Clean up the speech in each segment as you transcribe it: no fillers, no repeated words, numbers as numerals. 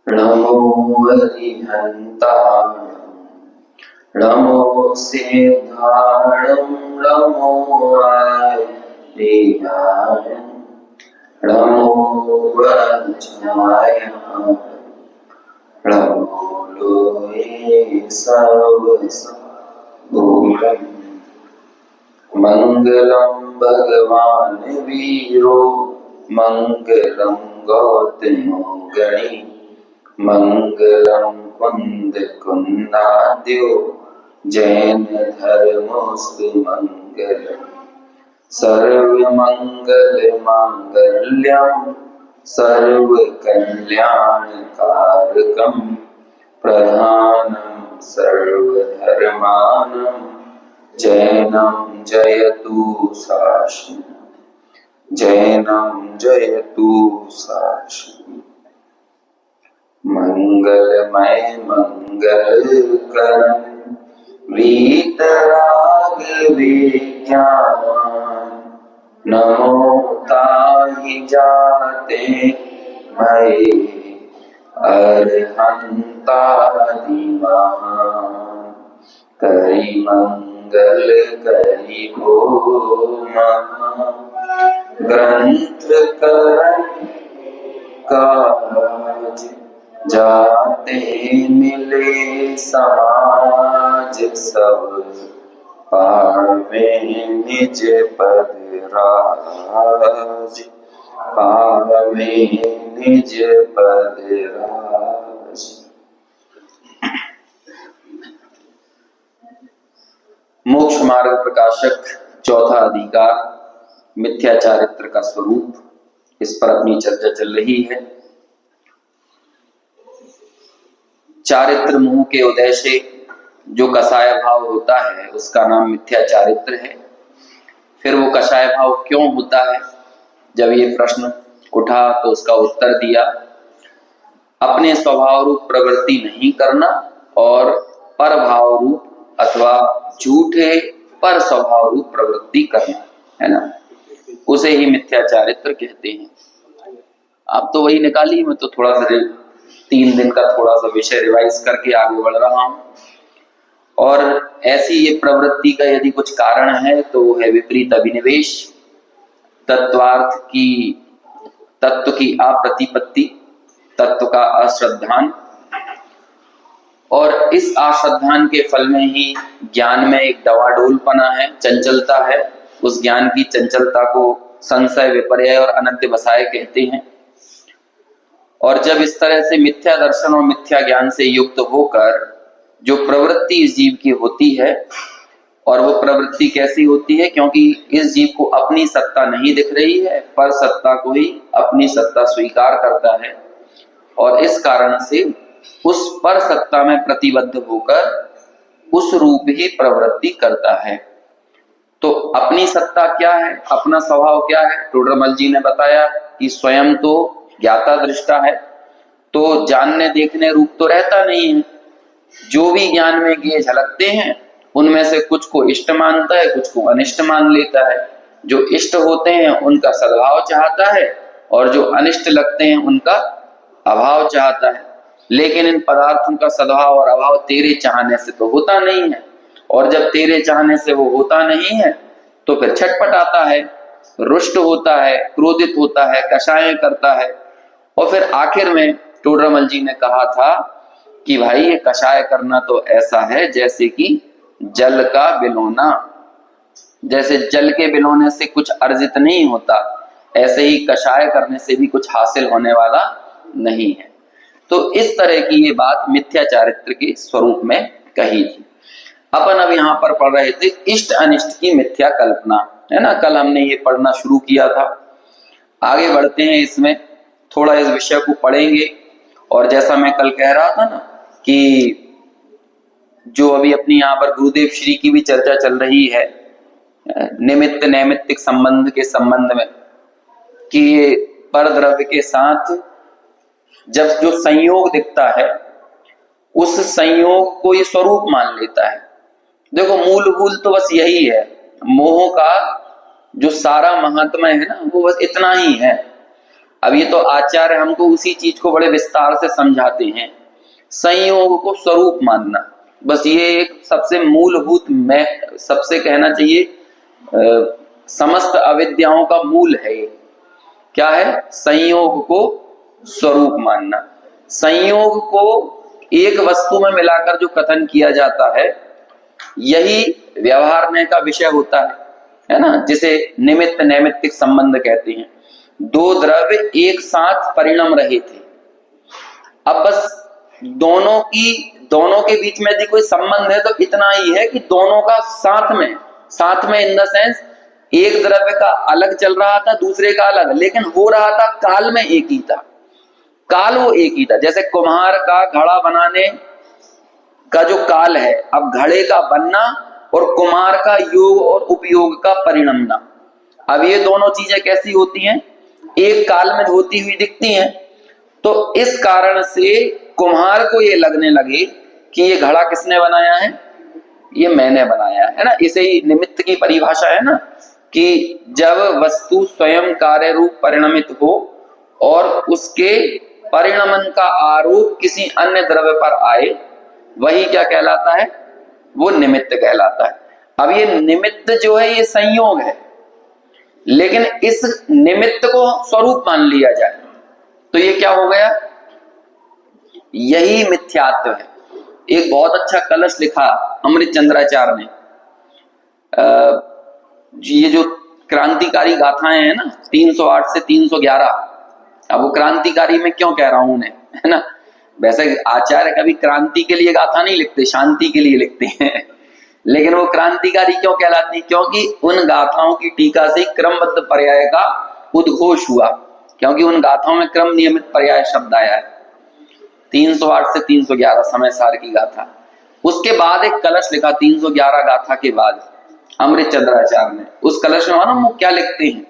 नमो अरिहन्ताय नमो सिद्धाणं नमो आर्याय नमो वज्राय नमो लोहे सर्वसम्भूतम् मंगलम भगवान वीरो मंगलम गौतमो गणी मंगलम कुंद कुंदाद्यो जैन धर्मोस्तु मंगलम सर्वमंगल मांगल्यम सर्व कल्याणकारकम प्रधानम सर्वधर्मानं जैनं जयतु शासनम् जैनं जयतु शासनम् मंगलमय मंगलकरं वीतराग विज्ञान नमो ताहि जाते मये अरहन्तादिमान् करि मंगल करि हो ग्रंथ करण काज जाते मिले समाज सब पावे निज पद राज पावे निज पद राज। मोक्ष मार्ग प्रकाशक चौथा अधिकार मिथ्या चारित्र का स्वरूप, इस पर अपनी चर्चा चल रही है। चारित्र मुंह के उदय से जो कसाय भाव होता है उसका नाम मिथ्या चारित्र है। फिर वो कसाय भाव क्यों होता है, जब ये प्रश्न उठा तो उसका उत्तर दिया, अपने स्वभाव रूप प्रवृत्ति नहीं करना और पर भाव रूप अथवा झूठे पर स्वभाव रूप प्रवृत्ति करना, है ना, उसे ही मिथ्या चारित्र कहते हैं। आप तो वही निकाली, मैं तो थोड़ा सा 3 दिन का थोड़ा सा विषय रिवाइज करके आगे बढ़ रहा हूं। और ऐसी ये प्रवृत्ति का यदि कुछ कारण है तो वो है विपरीत अभिनिवेश, तत्व की अप्रतिपत्ति, तत्व का अश्रद्धान, और इस अश्रद्धान के फल में ही ज्ञान में एक डवाडोलपना है, चंचलता है। उस ज्ञान की चंचलता को संशय, विपर्य और अनध्यवसाय कहते हैं। और जब इस तरह से मिथ्या दर्शन और मिथ्या ज्ञान से युक्त होकर जो प्रवृत्ति इस जीव की होती है, और वो प्रवृत्ति कैसी होती है, क्योंकि इस जीव को अपनी सत्ता नहीं दिख रही है, पर सत्ता को ही अपनी सत्ता स्वीकार करता है, और इस कारण से उस पर सत्ता में प्रतिबद्ध होकर उस रूप ही प्रवृत्ति करता है। तो अपनी सत्ता क्या है, अपना स्वभाव क्या है, टोडरमल जी ने बताया कि स्वयं तो ज्ञाता दृष्टा है, तो जानने देखने रूप तो रहता नहीं है। जो भी ज्ञान में ये झलकते हैं उनमें से कुछ को इष्ट मानता है, कुछ को अनिष्ट मान लेता है। जो इष्ट होते हैं उनका सद्भाव चाहता है, और जो अनिष्ट लगते हैं उनका अभाव चाहता है। लेकिन इन पदार्थों का सद्भाव और अभाव तेरे चाहने से तो होता नहीं है, और जब तेरे चाहने से वो होता नहीं है तो फिर छटपटाता है, रुष्ट होता है, क्रोधित होता है, कषाय करता है। और फिर आखिर में टोडरमल जी ने कहा था कि भाई ये कषाय करना तो ऐसा है जैसे कि जल का बिलोना, जैसे जल के बिलोने से कुछ अर्जित नहीं होता, ऐसे ही कषाय करने से भी कुछ हासिल होने वाला नहीं है। तो इस तरह की ये बात मिथ्या चारित्र के स्वरूप में कही थी। अपन अब यहाँ पर पढ़ रहे थे इष्ट अनिष्ट की मिथ्या कल्पना, है ना, कल हमने ये पढ़ना शुरू किया था। आगे बढ़ते हैं, इसमें थोड़ा इस विषय को पढ़ेंगे। और जैसा मैं कल कह रहा था ना कि जो अभी अपनी यहाँ पर गुरुदेव श्री की भी चर्चा चल रही है निमित्त नैमित्तिक संबंध के संबंध में, कि ये पर द्रव्य के साथ जब जो संयोग दिखता है उस संयोग को ये स्वरूप मान लेता है। देखो मूल तो बस यही है, मोह का जो सारा महात्मा है ना वो बस इतना ही है। अब ये तो आचार्य हमको उसी चीज को बड़े विस्तार से समझाते हैं। संयोग को स्वरूप मानना, बस ये एक सबसे मूलभूत, मैं सबसे कहना चाहिए समस्त अविद्याओं का मूल है। ये क्या है? संयोग को स्वरूप मानना। संयोग को एक वस्तु में मिलाकर जो कथन किया जाता है, यही व्यवहार का विषय होता है ना, जिसे निमित्त नैमित्तिक संबंध कहते हैं। दो द्रव्य एक साथ परिणम रहे थे, अब बस दोनों के बीच में यदि कोई संबंध है तो इतना ही है कि दोनों का साथ में इन द सेंस एक द्रव्य का अलग चल रहा था, दूसरे का अलग, लेकिन हो रहा था काल में एक ही था। काल वो एक ही था। जैसे कुम्हार का घड़ा बनाने का जो काल है, अब घड़े का बनना और कुम्हार का योग और उपयोग का परिणमना, अब ये दोनों चीजें कैसी होती हैं? एक काल में होती हुई दिखती हैं। तो इस कारण से कुम्हार को ये लगने लगे कि ये घड़ा किसने बनाया है? ये मैंने बनाया है ना। इसे ही निमित्त की परिभाषा है ना, कि जब वस्तु स्वयं कार्य रूप परिणमित हो और उसके परिणमन का आरोप किसी अन्य द्रव्य पर आए, वही क्या कहलाता है? वो निमित्त कहलाता है। अब ये निमित्त जो है ये संयोग है, लेकिन इस निमित्त को स्वरूप मान लिया जाए तो ये क्या हो गया? यही मिथ्यात्व है। एक बहुत अच्छा कलश लिखा अमृत चंद्राचार्य ने। ये जो क्रांतिकारी गाथाएं हैं ना, 308 से 311, अब वो क्रांतिकारी में क्यों कह रहा हूं उन्हें, है ना। वैसे आचार्य कभी क्रांति के लिए गाथा नहीं लिखते, शांति के लिए लिखते हैं लेकिन वो क्रांतिकारी क्यों कहलाती? क्योंकि उन गाथाओं की टीका से क्रमबद्ध पर्याय का उद्घोष हुआ, क्योंकि उन गाथाओं में क्रम नियमित पर्याय शब्द आया है। 308 से 311 समय सार की गाथा। उसके बाद एक कलश लिखा 311 गाथा के बाद अमृत चंद्राचार्य ने। उस कलश में मानो वो क्या लिखते हैं?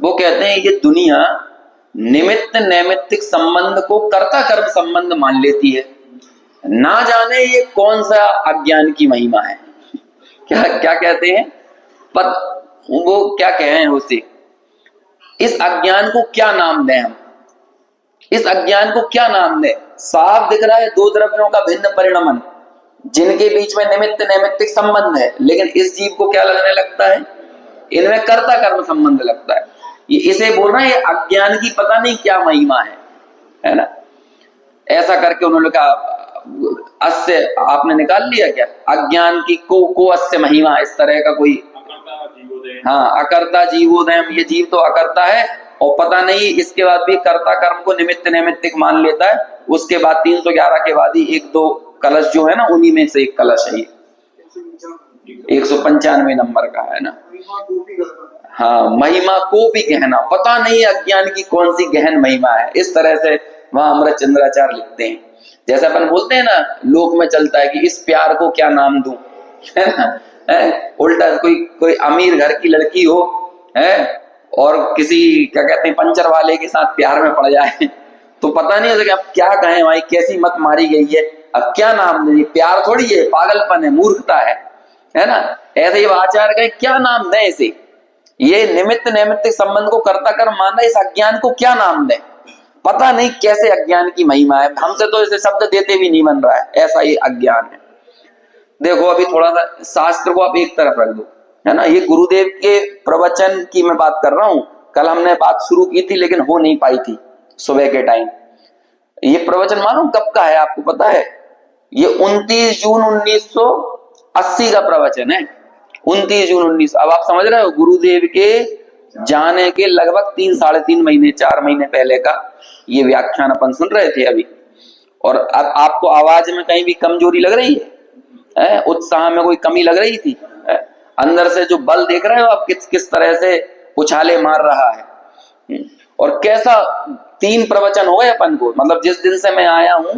वो कहते हैं ये दुनिया निमित्त नैमित्तिक संबंध को कर्ता कर्म संबंध मान लेती है, ना जाने ये कौन सा अज्ञान की महिमा है। क्या क्या कहते हैं? वो क्या कहें उसे, इस अज्ञान को क्या नाम दें हम? इस अज्ञान को क्या नाम दें? साफ दिख रहा है दो द्रव्यों का भिन्न परिणमन, जिनके बीच में निमित्त नैमित्तिक संबंध है, लेकिन इस जीव को क्या लगने लगता है? इनमें कर्ता कर्म संबंध लगता है। ये इसे बोल रहा है ये अज्ञान की पता नहीं क्या महिमा है ना। ऐसा करके उन्होंने कहा अस्य आपने निकाल लिया क्या? अज्ञान की को अस्य महिमा, इस तरह का कोई, हाँ, अकर्ता जीवोदय, ये जीव तो अकर्ता है और पता नहीं इसके बाद भी कर्ता कर्म को निमित्त नैमित्तिक मान लेता है। उसके बाद 311 के बाद ही एक दो कलश जो है ना, उन्हीं में से एक कलश है ये 195 नंबर का है ना। हाँ, महिमा को भी गहना, पता नहीं अज्ञान की कौन सी गहन महिमा है, इस तरह से वहां अमृत चंद्राचार्य लिखते हैं। जैसे अपन बोलते हैं ना, लोक में चलता है कि इस प्यार को क्या नाम दूं, है ना। उल्टा कोई अमीर घर की लड़की हो है और किसी क्या कहते हैं पंचर वाले के साथ प्यार में पड़ जाए तो पता नहीं होता कि अब क्या कहें भाई, कैसी मत मारी गई है, अब क्या नाम दें? प्यार थोड़ी है, पागलपन है, मूर्खता है ना। ऐसे ही आचार्य कहे क्या नाम दें इसे? ये निमित्त नैमित्तिक संबंध को कर्ता कर्म मानना, इस अज्ञान को क्या नाम दें? पता नहीं कैसे अज्ञान की महिमा है, हमसे तो इसे शब्द देते भी नहीं बन रहा है, ऐसा ये अज्ञान है। देखो अभी थोड़ा सा शास्त्र को आप एक तरफ रख दो, है ना। ये गुरुदेव के प्रवचन की मैं बात कर रहा हूं। कल हमने बात शुरू की थी लेकिन हो नहीं पाई थी सुबह के टाइम। ये प्रवचन मालूम कब का है आपको पता है? ये 29 जून 1980 का प्रवचन है। 29 जून 19। अब आप समझ रहे हो, गुरुदेव के जाने के लगभग 3-3.5 महीने 4 महीने पहले का ये व्याख्यान अपन सुन रहे थे अभी। और अब आपको आवाज में कहीं भी कमजोरी लग रही है? उत्साह में कोई कमी लग रही थी? अंदर से जो बल देख रहे हो आप, किस तरह से उछाले मार रहा है। और कैसा 3 प्रवचन हो गए अपन को, मतलब जिस दिन से मैं आया हूं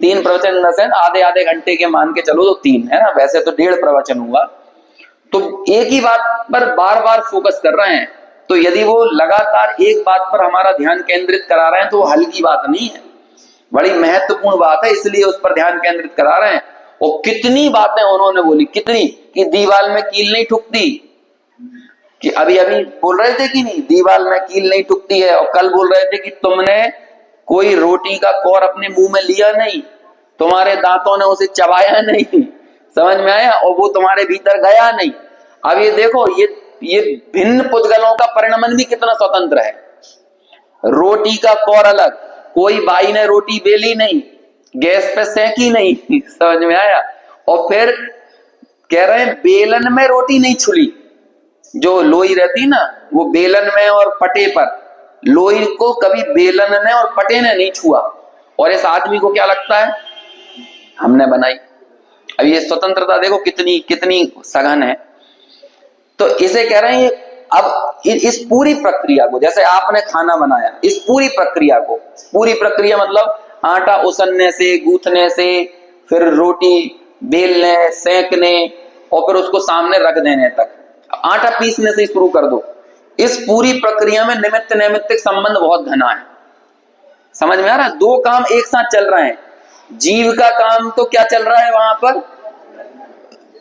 3 प्रवचन आधे घंटे के मान के चलो तो 3 है ना, वैसे तो 1.5 प्रवचन हुआ। तो एक ही बात पर बार बार फोकस कर रहे हैं। तो यदि वो लगातार एक बात पर हमारा ध्यान केंद्रित करा रहे हैं तो वो हल्की बात नहीं है, बड़ी महत्वपूर्ण बात है, इसलिए उस पर ध्यान केंद्रित करा रहे हैं। और कितनी बातें उन्होंने बोली, कितनी, कि दीवार में कील नहीं ठुकती, कि अभी अभी बोल रहे थे कि नहीं, दीवार में कील नहीं टूटती है, और कल बोल रहे थे कि तुमने कोई रोटी का कौर अपने मुंह में लिया नहीं, तुम्हारे दांतों ने उसे चबाया नहीं, समझ में आया, और वो तुम्हारे भीतर गया नहीं। अब ये देखो, ये भिन्न पुद्गलों का परिणमन भी कितना स्वतंत्र है। रोटी का कौर अलग, कोई बाई ने रोटी बेली नहीं, गैस पे सेकी नहीं, समझ में आया। और फिर कह रहे हैं बेलन में रोटी नहीं छुली, जो लोई रहती ना वो बेलन में और पटे पर, लोई को कभी बेलन ने और पटे ने नहीं छुआ। और इस आदमी को क्या लगता है हमने बनाई। अब ये स्वतंत्रता देखो कितनी कितनी सघन है। तो इसे कह रहे हैं अब इस पूरी प्रक्रिया को, जैसे आपने खाना बनाया, इस पूरी प्रक्रिया को, पूरी प्रक्रिया मतलब आटा उसनने से, गूंथने से, फिर रोटी बेलने, सेकने, और फिर उसको सामने रख देने तक, आटा पीसने से शुरू कर दो। इस पूरी प्रक्रिया में निमित्त नैमित्तिक संबंध बहुत घना है। समझ में आ रहा है? दो काम एक साथ चल रहे हैं। जीव का काम तो क्या चल रहा है वहां पर,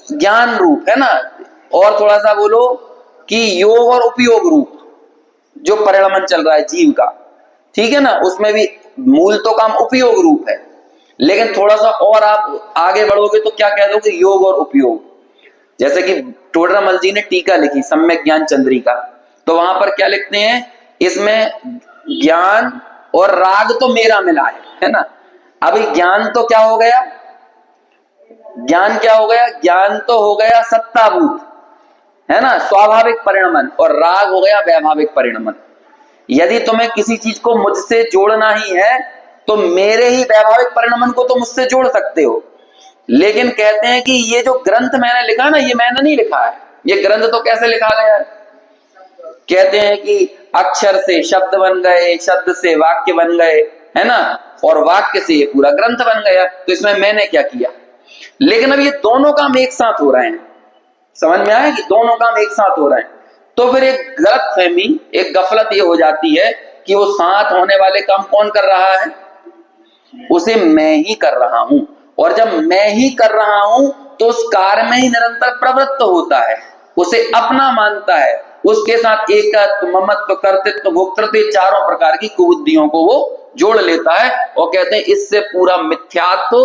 ज्ञान रूप है ना, और थोड़ा सा बोलो कि योग और उपयोग रूप जो परिणमन चल रहा है जीव का, ठीक है ना, उसमें भी मूल तो काम उपयोग रूप है, लेकिन थोड़ा सा और आप आगे बढ़ोगे तो क्या कह दोगे, योग और उपयोग। जैसे कि टोडरमल जी ने टीका लिखी सम्यक ज्ञान चंद्रिका, तो वहां पर क्या लिखते हैं, इसमें ज्ञान और राग तो मेरा मिला है ना। अभी ज्ञान तो क्या हो गया, ज्ञान क्या हो गया, ज्ञान तो हो गया सत्ताभूत है ना, स्वाभाविक परिणमन, और राग हो गया वैभाविक परिणमन। यदि तुम्हें किसी चीज को मुझसे जोड़ना ही है तो मेरे ही वैभाविक परिणमन को तो मुझसे जोड़ सकते हो। लेकिन कहते हैं कि ये जो ग्रंथ मैंने लिखा ना, ये मैंने नहीं लिखा है, ये ग्रंथ तो कैसे लिखा गया है, कहते हैं कि अक्षर से शब्द बन गए, शब्द से वाक्य बन गए, है ना, और वाक्य से ये पूरा ग्रंथ बन गया। तो इसमें मैंने क्या किया, लेकिन अब ये दोनों काम एक साथ हो रहे हैं। समझ में आया कि दोनों काम एक साथ हो रहे हैं। तो फिर एक गलत फहमी, एक गफलत ये हो जाती है कि वो साथ होने वाले काम कौन कर रहा है, उसे मैं ही कर रहा हूं। और जब मैं ही कर रहा हूं तो उस कार्य में ही निरंतर प्रवृत्त होता है, उसे अपना मानता है, उसके साथ एकत्व, ममत्व, कर्तृत्व, भोक्तृत्व, चारों प्रकार की कुबुद्धियों को वो जोड़ लेता है, और कहते हैं इससे पूरा मिथ्यात्व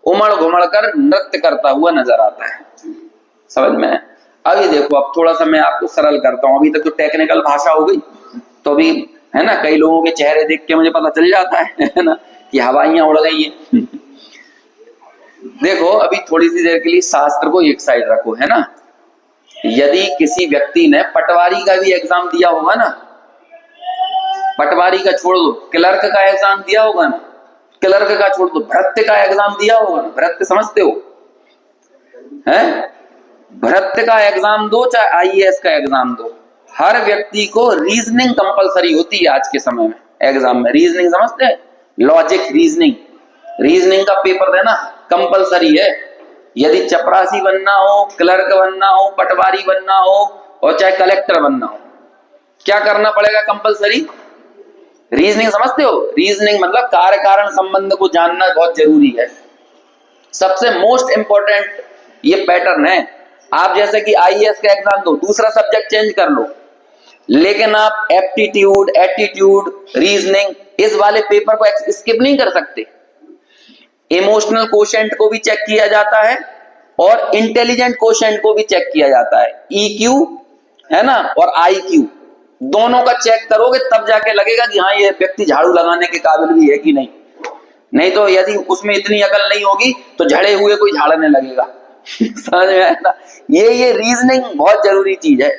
उमड़ घुमड़ कर नृत्य करता हुआ नजर आता है। समझ में? अब ये देखो, अब थोड़ा सा मैं आपको सरल करता हूं। अभी तक तो टेक्निकल भाषा हो गई, तो अभी है ना, कई लोगों के चेहरे देख के मुझे पता चल जाता है ना, कि हवाइयां उड़ गई है। देखो, अभी थोड़ी सी देर के लिए शास्त्र को एक साइड रखो, है ना। यदि किसी व्यक्ति ने पटवारी का भी एग्जाम दिया होगा ना, पटवारी का छोड़ दो, क्लर्क का एग्जाम दिया होगा ना, क्लर्क का छोड़ दो, भृत्य का एग्जाम दिया होगा ना, भृत्य समझते हो, हैं? भृत्य का एग्जाम दो, चाहे आईएएस का एग्जाम दो, हर व्यक्ति को रीजनिंग कंपलसरी होती है आज के समय में। एग्जाम में रीजनिंग समझते हैं, लॉजिक, रीजनिंग का पेपर देना कंपलसरी है। यदि चपरासी बनना हो, क्लर्क बनना हो, पटवारी बनना हो, और चाहे कलेक्टर बनना हो, क्या करना पड़ेगा कंपलसरी, रीजनिंग समझते हो। रीजनिंग मतलब कार्य कारण संबंध को जानना बहुत जरूरी है, सबसे मोस्ट इंपॉर्टेंट ये पैटर्न है। आप जैसे कि आईएएस का एग्जाम दो, दूसरा सब्जेक्ट चेंज कर लो, लेकिन आप एप्टीट्यूड, एटीट्यूड, रीजनिंग, इस वाले पेपर को स्किप नहीं कर सकते। इमोशनल कोशेंट को भी चेक किया जाता है और इंटेलिजेंट कोशेंट को भी चेक किया जाता है, ईक्यू है ना, और आईक्यू, दोनों का चेक करोगे तब जाके लगेगा कि हाँ ये व्यक्ति झाड़ू लगाने के काबिल भी है कि नहीं। नहीं तो यदि उसमें इतनी अकल नहीं होगी तो झड़े हुए कोई झाड़ने लगेगा। समझ में आया ना? ये रीजनिंग बहुत जरूरी चीज है।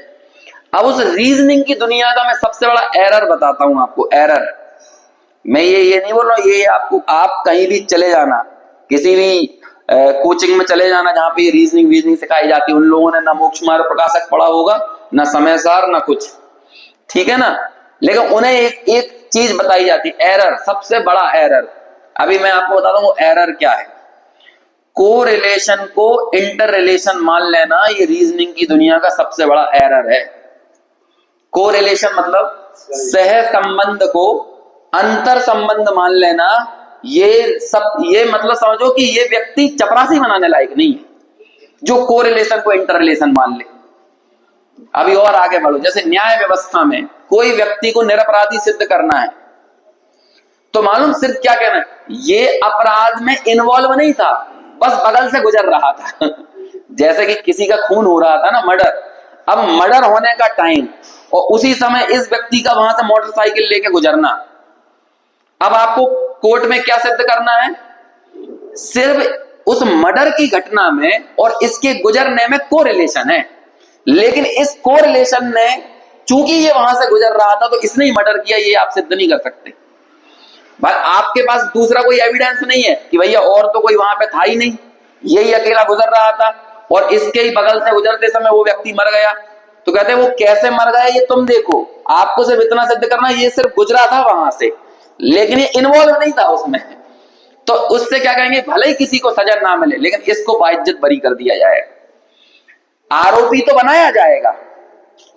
अब उस रीजनिंग की दुनिया का मैं सबसे बड़ा एरर बताता हूं आपको, एरर। मैं ये नहीं बोल रहा हूं, ये आपको, आप कहीं भी चले जाना, किसी भी कोचिंग में चले जाना जहां पे ये रीजनिंग सिखाई जाती है, उन लोगों ने ना मोक्ष मार्ग प्रकाशक पढ़ा होगा, ना समय सार, ना कुछ, ठीक है ना, लेकिन उन्हें एक चीज बताई जाती है, एरर, सबसे बड़ा एरर। अभी मैं आपको बताता हूं एरर क्या है। को रिलेशन को इंटर रिलेशन मान लेना, ये रीजनिंग की दुनिया का सबसे बड़ा एरर है। को रिलेशन मतलब सह संबंध को अंतर संबंध मान लेना, ये मतलब समझो कि ये व्यक्ति चपरासी बनाने लायक नहीं है जो को रिलेशन को इंटर रिलेशन मान ले। अभी और आगे बढ़ो, जैसे न्याय व्यवस्था में कोई व्यक्ति को निरपराधी सिद्ध करना है, तो मालूम सिर्फ क्या कहना है, ये अपराध में इन्वॉल्व नहीं था, बस बगल से गुजर रहा था। जैसे कि किसी का खून हो रहा था ना, मर्डर, अब मर्डर होने का टाइम और उसी समय इस व्यक्ति का वहां से मोटरसाइकिल लेके गुजरना। अब आपको कोर्ट में क्या सिद्ध करना है, सिर्फ उस मर्डर की घटना में और इसके गुजरने में कोरिलेशन है, लेकिन इस कोरिलेशन ने, चूंकि ये वहां से गुजर रहा था तो इसने ही मर्डर किया, ये आप सिद्ध नहीं कर सकते। भाई आपके पास दूसरा कोई एविडेंस नहीं है कि भैया और तो कोई वहां पे था ही नहीं, यही अकेला गुजर रहा था और इसके ही बगल से गुजरते समय वो व्यक्ति मर गया, तो कहते हैं वो कैसे मर गया ये तुम देखो, आपको सिर्फ इतना सिद्ध करना ये सिर्फ गुजरा था वहां से, लेकिन ये इन्वॉल्व नहीं था उसमें, तो उससे क्या कहेंगे, भले ही किसी को सजा ना मिले लेकिन इसको बाइज्जत बरी कर दिया जाएगा। आरोपी तो बनाया जाएगा,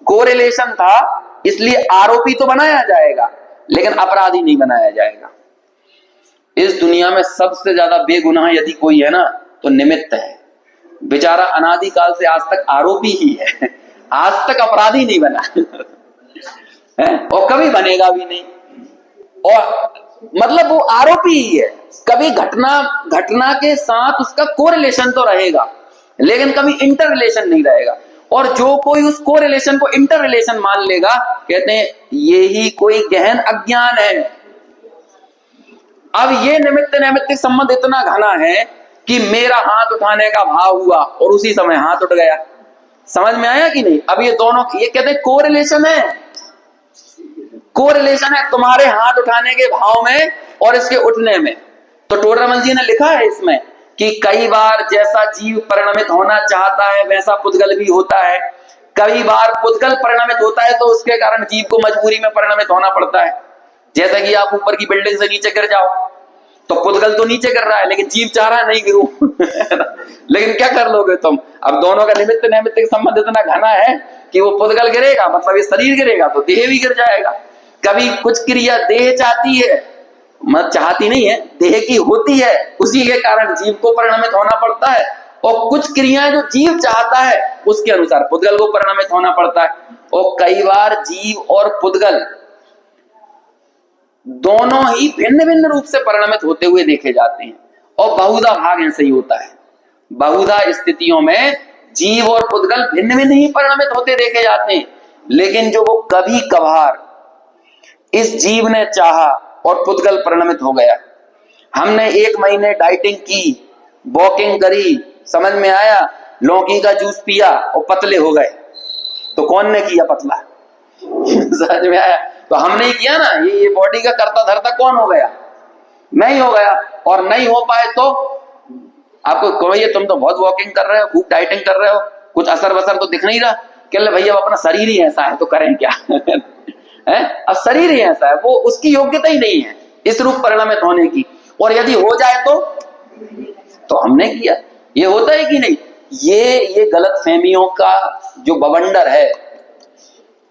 कोरिलेशन था इसलिए आरोपी तो बनाया जाएगा लेकिन अपराधी नहीं बनाया जाएगा। इस दुनिया में सबसे ज्यादा बेगुनाह यदि कोई है ना तो निमित्त है, बेचारा अनादिकाल से आज तक आरोपी ही है, आज तक अपराधी नहीं बना है और कभी बनेगा भी नहीं, और मतलब वो आरोपी ही है, कभी घटना के साथ उसका कोरिलेशन तो रहेगा लेकिन कभी इंटर रिलेशन नहीं रहेगा, और जो कोई उस कोरिलेशन को इंटर रिलेशन मान लेगा कहते हैं ये ही कोई गहन अज्ञान है। अब ये निमित्त नैमित्तिक संबंध इतना घना है कि मेरा हाथ उठाने का भाव हुआ और उसी समय हाथ उठ गया, समझ में आया कि नहीं। अब ये दोनों ये कहते हैं कोरिलेशन है, कोरिलेशन है तुम्हारे हाथ उठाने के भाव में और इसके उठने में। तो टोडरमल जी ने लिखा है इसमें कि कई बार जैसा जीव परिणमित होना चाहता है वैसा पुद्गल भी होता है, कई बार पुद्गल परिणमित होता है तो उसके कारण जीव को मजबूरी में परिणमित होना पड़ता है। जैसा कि आप ऊपर की बिल्डिंग से नीचे गिर जाओ तो पुद्गल तो नीचे गिर रहा है लेकिन जीव चाह रहा है नहीं गिरूं लेकिन क्या कर लोगे तुम, अब दोनों का निमित्त नैमित्तिक संबंध इतना घना है कि वो पुद्गल गिरेगा मतलब ये शरीर गिरेगा तो देह भी गिर जाएगा। कभी कुछ क्रिया देह चाहती है, मत चाहती नहीं है, देह की होती है, उसी के कारण जीव को परिणमित होना पड़ता है, और कुछ क्रियाएं जो जीव चाहता है उसके अनुसार पुद्गल को परिणमित होना पड़ता है। और कई बार जीव और पुद्गल दोनों ही भिन्न भिन्न रूप से परिणमित होते हुए देखे जाते हैं, और बहुधा भाग ऐसे ही होता है, बहुधा स्थितियों में जीव और पुद्गल भिन्न भिन्न ही परिणमित होते देखे जाते हैं। लेकिन जो वो कभी कभार इस जीव ने चाहा और पुद्गल परिणमित हो गया, हमने 1 महीने डाइटिंग की, वॉकिंग करी, समझ में आया, लौकी का जूस पिया और पतले हो गए, तो कौन ने किया पतला समझ में आया, तो हमने ही किया ना, ये बॉडी का करता धरता कौन हो गया, नहीं हो गया। और नहीं हो पाए तो आपको कहिए तुम तो बहुत वॉकिंग कर रहे हो, खूब डाइटिंग कर रहे हो, कुछ असर वसर तो दिख नहीं रहा, कह भैया अपना शरीर ही ऐसा है तो करें क्या है, अब शरीर ही ऐसा है, वो उसकी योग्यता ही नहीं है इस रूप परिणमित होने की, और यदि हो जाए तो हमने किया। ये होता है कि नहीं, ये गलत फहमियों का जो बवंडर है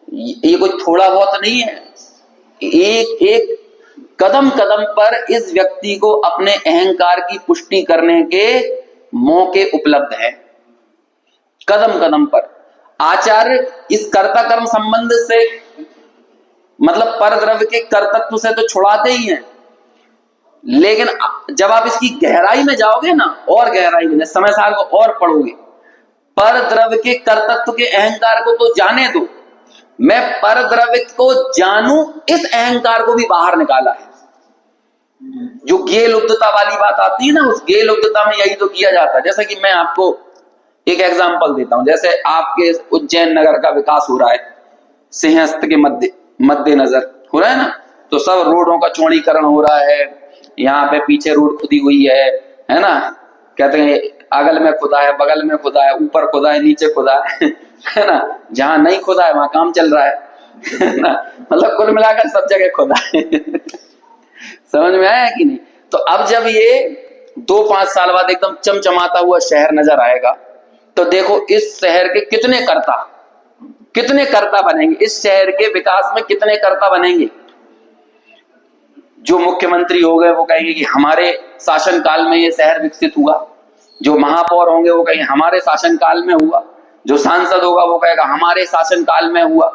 ये कोई थोड़ा बहुत नहीं है, एक एक कदम कदम पर इस व्यक्ति को अपने अहंकार की पुष्टि करने के मौके उपलब्ध है, कदम कदम पर। आचार्य इस कर्ता कर्म संबंध से मतलब पर द्रव्य के कर्तत्व से तो छुड़ाते ही हैं, लेकिन जब आप इसकी गहराई में जाओगे ना, और गहराई में समय सार को और पढ़ोगे, पर द्रव्य के कर्तत्व के अहंकार को तो जाने दो, मैं पर द्रव्य को जानूं इस अहंकार को भी बाहर निकाला है। जो गेल उद्धता वाली बात आती है ना, उस गेल उद्धता में यही तो किया जाता है। जैसे कि मैं आपको एक एग्जांपल देता हूं, जैसे आपके उज्जैन नगर का विकास हो रहा है, सिंहस्थ के मध्य नजर हो रहा है ना, तो सब रोडों का चौड़ीकरण हो रहा है, यहाँ पे पीछे रोड खुदी हुई है ना, कहते हैं अगल में खुदा है, बगल में खुदा है, ऊपर खुदा है, नीचे खुदा है ना, जहां नहीं खुदा है वहां काम चल रहा है ना, मतलब कुल मिलाकर सब जगह खुदा है समझ में आया कि नहीं। तो अब जब ये 2-5 साल बाद एकदम चमचमाता हुआ शहर नजर आएगा तो देखो इस शहर के कितने कर्ता बनेंगे, इस शहर के विकास में कितने कर्ता बनेंगे। जो मुख्यमंत्री हो गए वो कहेंगे कि हमारे शासन काल में ये शहर विकसित हुआ, जो महापौर होंगे वो कहेंगे हमारे शासन काल में हुआ, जो सांसद होगा वो कहेगा हमारे शासनकाल में हुआ।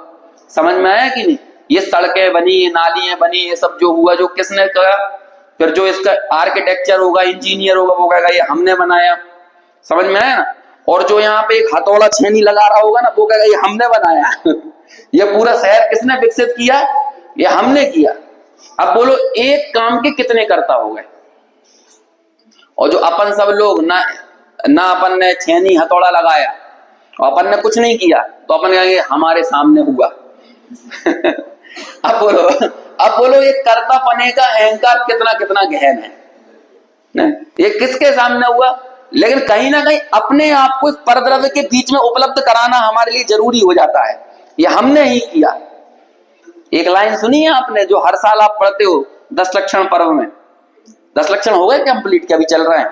समझ में आया कि नहीं? ये सड़कें बनी, ये नालियां बनी, ये सब जो हुआ जो किसने करा? फिर जो इसका आर्किटेक्चर होगा, इंजीनियर होगा, वो कहेगा ये हमने बनाया। समझ में आया ना? और जो यहाँ पे एक हथौड़ा छेनी लगा रहा होगा ना, वो कहेगा ये हमने बनाया। ये पूरा शहर किसने विकसित किया? ये हमने किया। अब बोलो एक काम के कितने करता हो गए? और जो अपन सब लोग ना अपन ने छेनी हथौड़ा लगाया और अपन ने कुछ नहीं किया, तो अपन कहेंगे हमारे सामने हुआ। अब बोलो ये कर्ता पने का अहंकार कितना कितना गहन है। ये किसके सामने हुआ? लेकिन कहीं ना कहीं अपने आप को इस परद्रव्य के बीच में उपलब्ध कराना हमारे लिए जरूरी हो जाता है। ये हमने ही किया। एक लाइन सुनी है आपने जो हर साल आप पढ़ते हो 10 लक्षण पर्व में? 10 लक्षण हो गए कंप्लीट क्या? अभी चल रहे हैं?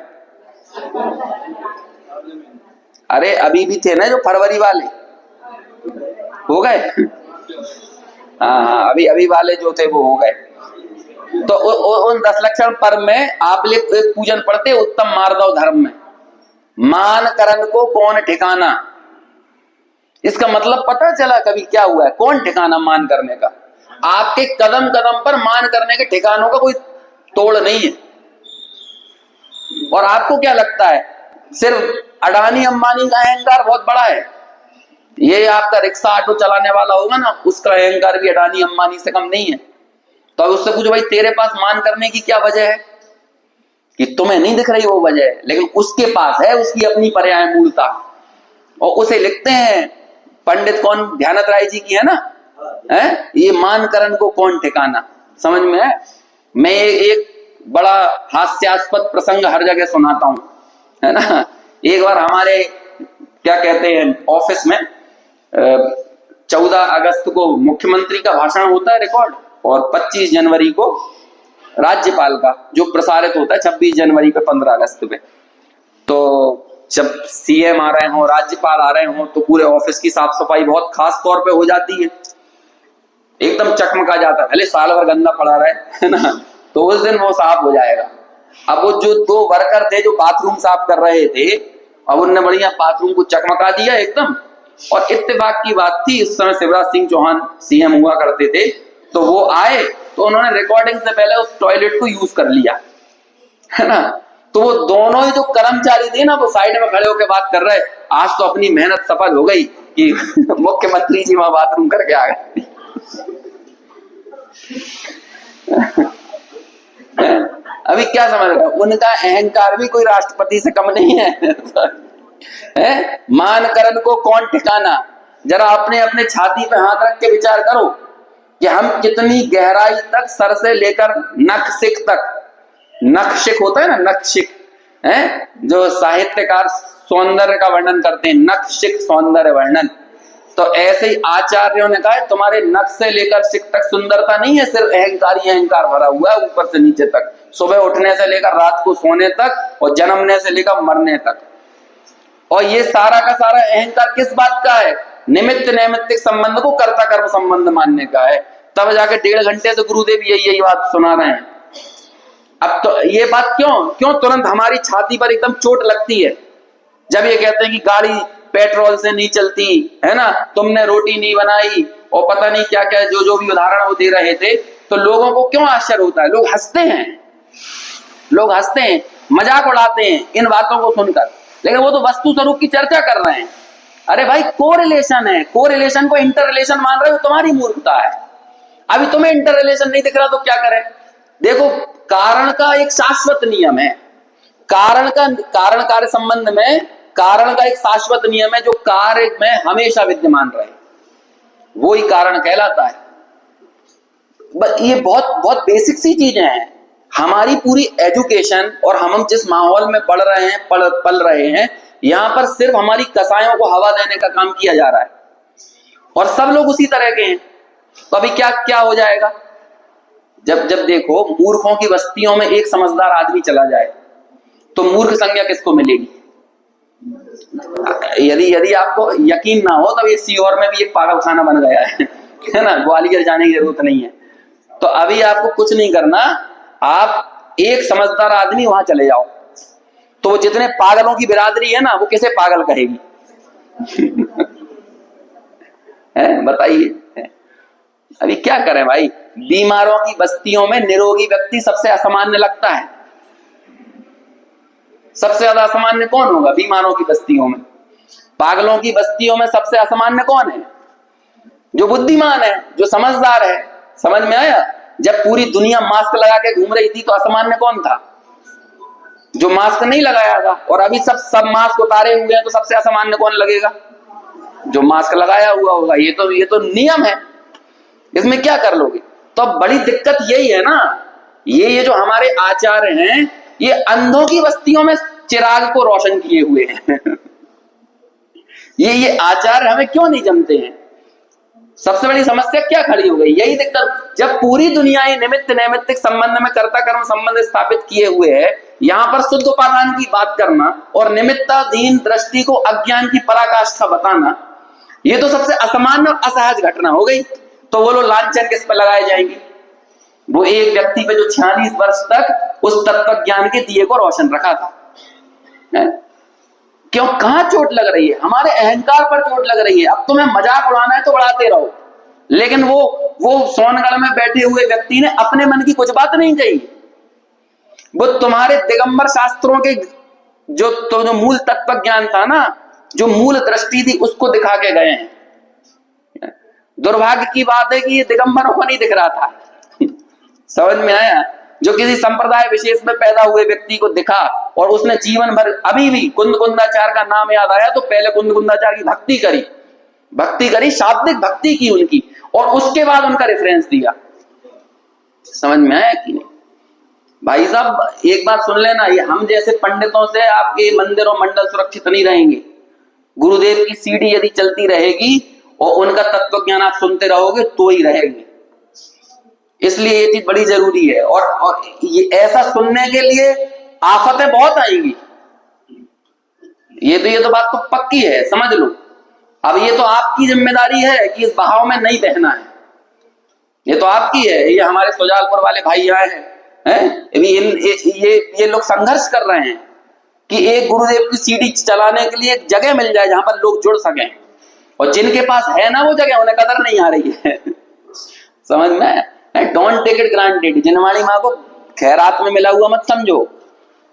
अरे अभी भी थे ना जो फरवरी वाले, हो गए? हाँ, अभी वाले जो थे वो हो गए। तो उन 10 लक्षण पर्व में आप लोग एक पूजन पढ़ते उत्तम मार्दव धर्म में, मान करण को कौन ठिकाना। इसका मतलब पता चला कभी क्या हुआ है? कौन ठिकाना मान करने का? आपके कदम कदम पर मान करने के ठिकानों का कोई तोड़ नहीं है। और आपको क्या लगता है सिर्फ अडानी अंबानी का अहंकार बहुत बड़ा है? ये आपका रिक्शा ऑटो चलाने वाला होगा ना, उसका अहंकार भी अडानी अंबानी से कम नहीं है। तो अब उससे पूछो भाई तेरे पास मान करने की क्या वजह है? कि तुम्हें नहीं दिख रही वो वजह, लेकिन उसके पास है उसकी अपनी पर्याय मूलता। और उसे लिखते हैं पंडित कौन, ध्यानत राय जी की है ना, है ये मान करण को कौन ठिकाना। समझ में है? मैं एक बड़ा हास्यास्पद प्रसंग हर जगह सुनाता हूं, है ना। एक बार हमारे क्या कहते हैं ऑफिस में 14 अगस्त को मुख्यमंत्री का भाषण होता है रिकॉर्ड, और 25 जनवरी को राज्यपाल का जो प्रसारित होता है 26 जनवरी पे 15 अगस्त पे। तो जब सीएम आ रहे हो, राज्यपाल आ रहे हो, तो पूरे ऑफिस की साफ सफाई बहुत खास तौर पे हो जाती है, एकदम चकमका जाता है। भले साल भर गंदा पड़ा रहे, है ना, तो उस दिन वो साफ हो जाएगा। अब वो जो 2 वर्कर थे जो बाथरूम साफ कर रहे थे, अब उनने बढ़िया बाथरूम को चकमका दिया एकदम। और इत्तेफाक की बात थी, इस समय शिवराज सिंह चौहान सीएम हुआ करते थे, तो वो आए तो उन्होंने रिकॉर्डिंग से पहले उस टॉयलेट को यूज कर लिया, है ना। तो वो दोनों ही जो कर्मचारी थे ना, वो साइड में खड़े होकर बात कर रहे, आज तो अपनी मेहनत सफल हो गई कि मुख्यमंत्री जी वहां बाथरूम करके आ गए। अभी क्या समझ रहे हो? उनका अहंकार भी कोई राष्ट्रपति से कम नहीं है। मान करण को कौन ठिकाना। जरा अपने अपने छाती पे हाथ रख के विचार करो कि हम कितनी गहराई तक सर से लेकर नखशिख तक, नखशिख होता है ना, नखशिख है जो साहित्यकार सौंदर्य का वर्णन करते हैं, नखशिख सौंदर्य वर्णन। तो ऐसे ही आचार्यों ने कहा तुम्हारे नख से लेकर शिख तक सुंदरता नहीं है, सिर्फ अहंकार ही अहंकार भरा हुआ है ऊपर से नीचे तक, सुबह उठने से लेकर रात को सोने तक और जन्मने से लेकर मरने तक। और ये सारा का सारा अहंकार किस बात का है? निमित्त नैमित्तिक संबंध को कर्ता कर्म संबंध मानने का है। तब जाके 1.5 घंटे से गुरुदेव यही बात सुना रहे हैं। अब तो ये बात क्यों तुरंत हमारी छाती पर एकदम चोट लगती है जब ये कहते हैं कि गाड़ी पेट्रोल से नहीं चलती, है ना, तुमने रोटी नहीं बनाई, और पता नहीं क्या क्या जो भी उदाहरण वो दे रहे थे। तो लोगों को क्यों आश्चर्य होता है? लोग हंसते हैं, मजाक उड़ाते हैं इन बातों को सुनकर, लेकिन वो तो वस्तु स्वरूप की चर्चा कर रहे हैं। अरे भाई कोरिलेशन है, कोरिलेशन को इंटर रिलेशन मान रहे हो, तुम्हारी मूर्खता है। अभी तुम्हें इंटर रिलेशन नहीं दिख रहा तो क्या करें? देखो, कारण का एक शाश्वत नियम है, कारण कार्य संबंध में कारण का एक शाश्वत नियम है जो कार्य में हमेशा विद्यमान रहे, वो ही कारण कहलाता है। ये बहुत बहुत बेसिक सी चीजें हैं। हमारी पूरी एजुकेशन और हम जिस माहौल में पढ़ रहे हैं, पल रहे हैं, यहां पर सिर्फ हमारी कसायों को हवा देने का काम किया जा रहा है, और सब लोग उसी तरह के हैं। तो अभी क्या हो जाएगा? जब देखो मूर्खों की बस्तियों में एक समझदार आदमी चला जाए तो मूर्ख संज्ञा किसको मिलेगी? यदि आपको यकीन ना हो तब ये सीहोर में भी एक पागल खाना बन गया है ना, ग्वालियर जाने की जरूरत नहीं है। तो अभी आपको कुछ नहीं करना, आप एक समझदार आदमी वहां चले जाओ, तो जितने पागलों की बिरादरी है ना, वो किसे पागल कहेगी? है बताइए, अभी क्या करें भाई। बीमारों की बस्तियों में निरोगी व्यक्ति सबसे असामान्य लगता है। सबसे ज्यादा असामान्य कौन होगा बीमारों की बस्तियों में? पागलों की बस्तियों में सबसे असामान्य कौन है? जो बुद्धिमान है, जो समझदार है। समझ में आया? जब पूरी दुनिया मास्क लगा के घूम रही थी तो असामान्य कौन था? जो मास्क नहीं लगाया था। और अभी सब मास्क उतारे हुए हैं तो सबसे असामान्य कौन लगेगा? जो मास्क लगाया हुआ होगा। ये तो नियम है, इसमें क्या कर लोगे? तो अब बड़ी दिक्कत यही है ना, ये जो हमारे आचार्य हैं ये अंधों की बस्तियों में चिराग को रोशन किए हुए हैं। ये आचार्य हमें क्यों नहीं जमते हैं? सबसे बड़ी समस्या क्या खड़ी हो गई? यही दिक्कत। जब पूरी दुनिया ये निमित्त नैमित्तिक संबंध में कर्ता कर्म संबंध स्थापित किए हुए है, यहां पर शुद्ध उपादान की बात करना और निमित्ताधीन दृष्टि को अज्ञान की पराकाष्ठा बताना, ये तो सबसे असामान्य और असहज घटना हो गई। तो वो लोग लांछन किस पर लगाए जाएंगे? वो एक व्यक्ति पे जो 46 वर्ष तक उस तत्व ज्ञान के दिए को रोशन रखा था। क्यों? कहां चोट लग रही है? हमारे अहंकार पर चोट लग रही है। अब तुम्हें मजाक उड़ाना है तो उड़ाते रहो, लेकिन वो सोनगढ़ में बैठे हुए व्यक्ति ने अपने मन की कुछ बात नहीं कही। वो तुम्हारे दिगंबर शास्त्रों के जो मूल तत्व ज्ञान था ना, जो मूल दृष्टि थी, उसको दिखा के गए हैं। दुर्भाग्य की बात है कि ये दिगंबरों को नहीं दिख रहा था। समझ में आया? जो किसी संप्रदाय विशेष में पैदा हुए व्यक्ति को दिखा और उसने जीवन भर, अभी भी कुंदकुंदाचार्य का नाम याद आया तो पहले कुंदकुंदाचार्य की भक्ति करी, शाब्दिक भक्ति की उनकी, और उसके बाद उनका रेफरेंस दिया। समझ में आया कि नहीं? भाई साहब एक बात सुन लेना, ये हम जैसे पंडितों से आपके मंदिर और मंडल सुरक्षित नहीं रहेंगे। गुरुदेव की सीढ़ी यदि चलती रहेगी और उनका तत्व ज्ञान आप सुनते रहोगे तो ही रहेगी। इसलिए ये चीज बड़ी जरूरी है। और ये ऐसा सुनने के लिए आफतें बहुत आएंगी। ये तो बात तो पक्की है, समझ लो। अब ये तो आपकी जिम्मेदारी है कि इस बहाव में नहीं बहना है। ये तो आपकी है। ये हमारे सुजालपुर वाले भाई आए हैं, ये लोग संघर्ष कर रहे हैं कि एक गुरुदेव की सीढ़ी चलाने के लिए एक जगह मिल जाए जहां पर लोग जुड़ सकें, और जिनके पास है ना वो जगह, उन्हें कदर नहीं आ रही है। समझ में? Don't take it granted. Jinvani माँ को खैरात में मिला हुआ मत समझो।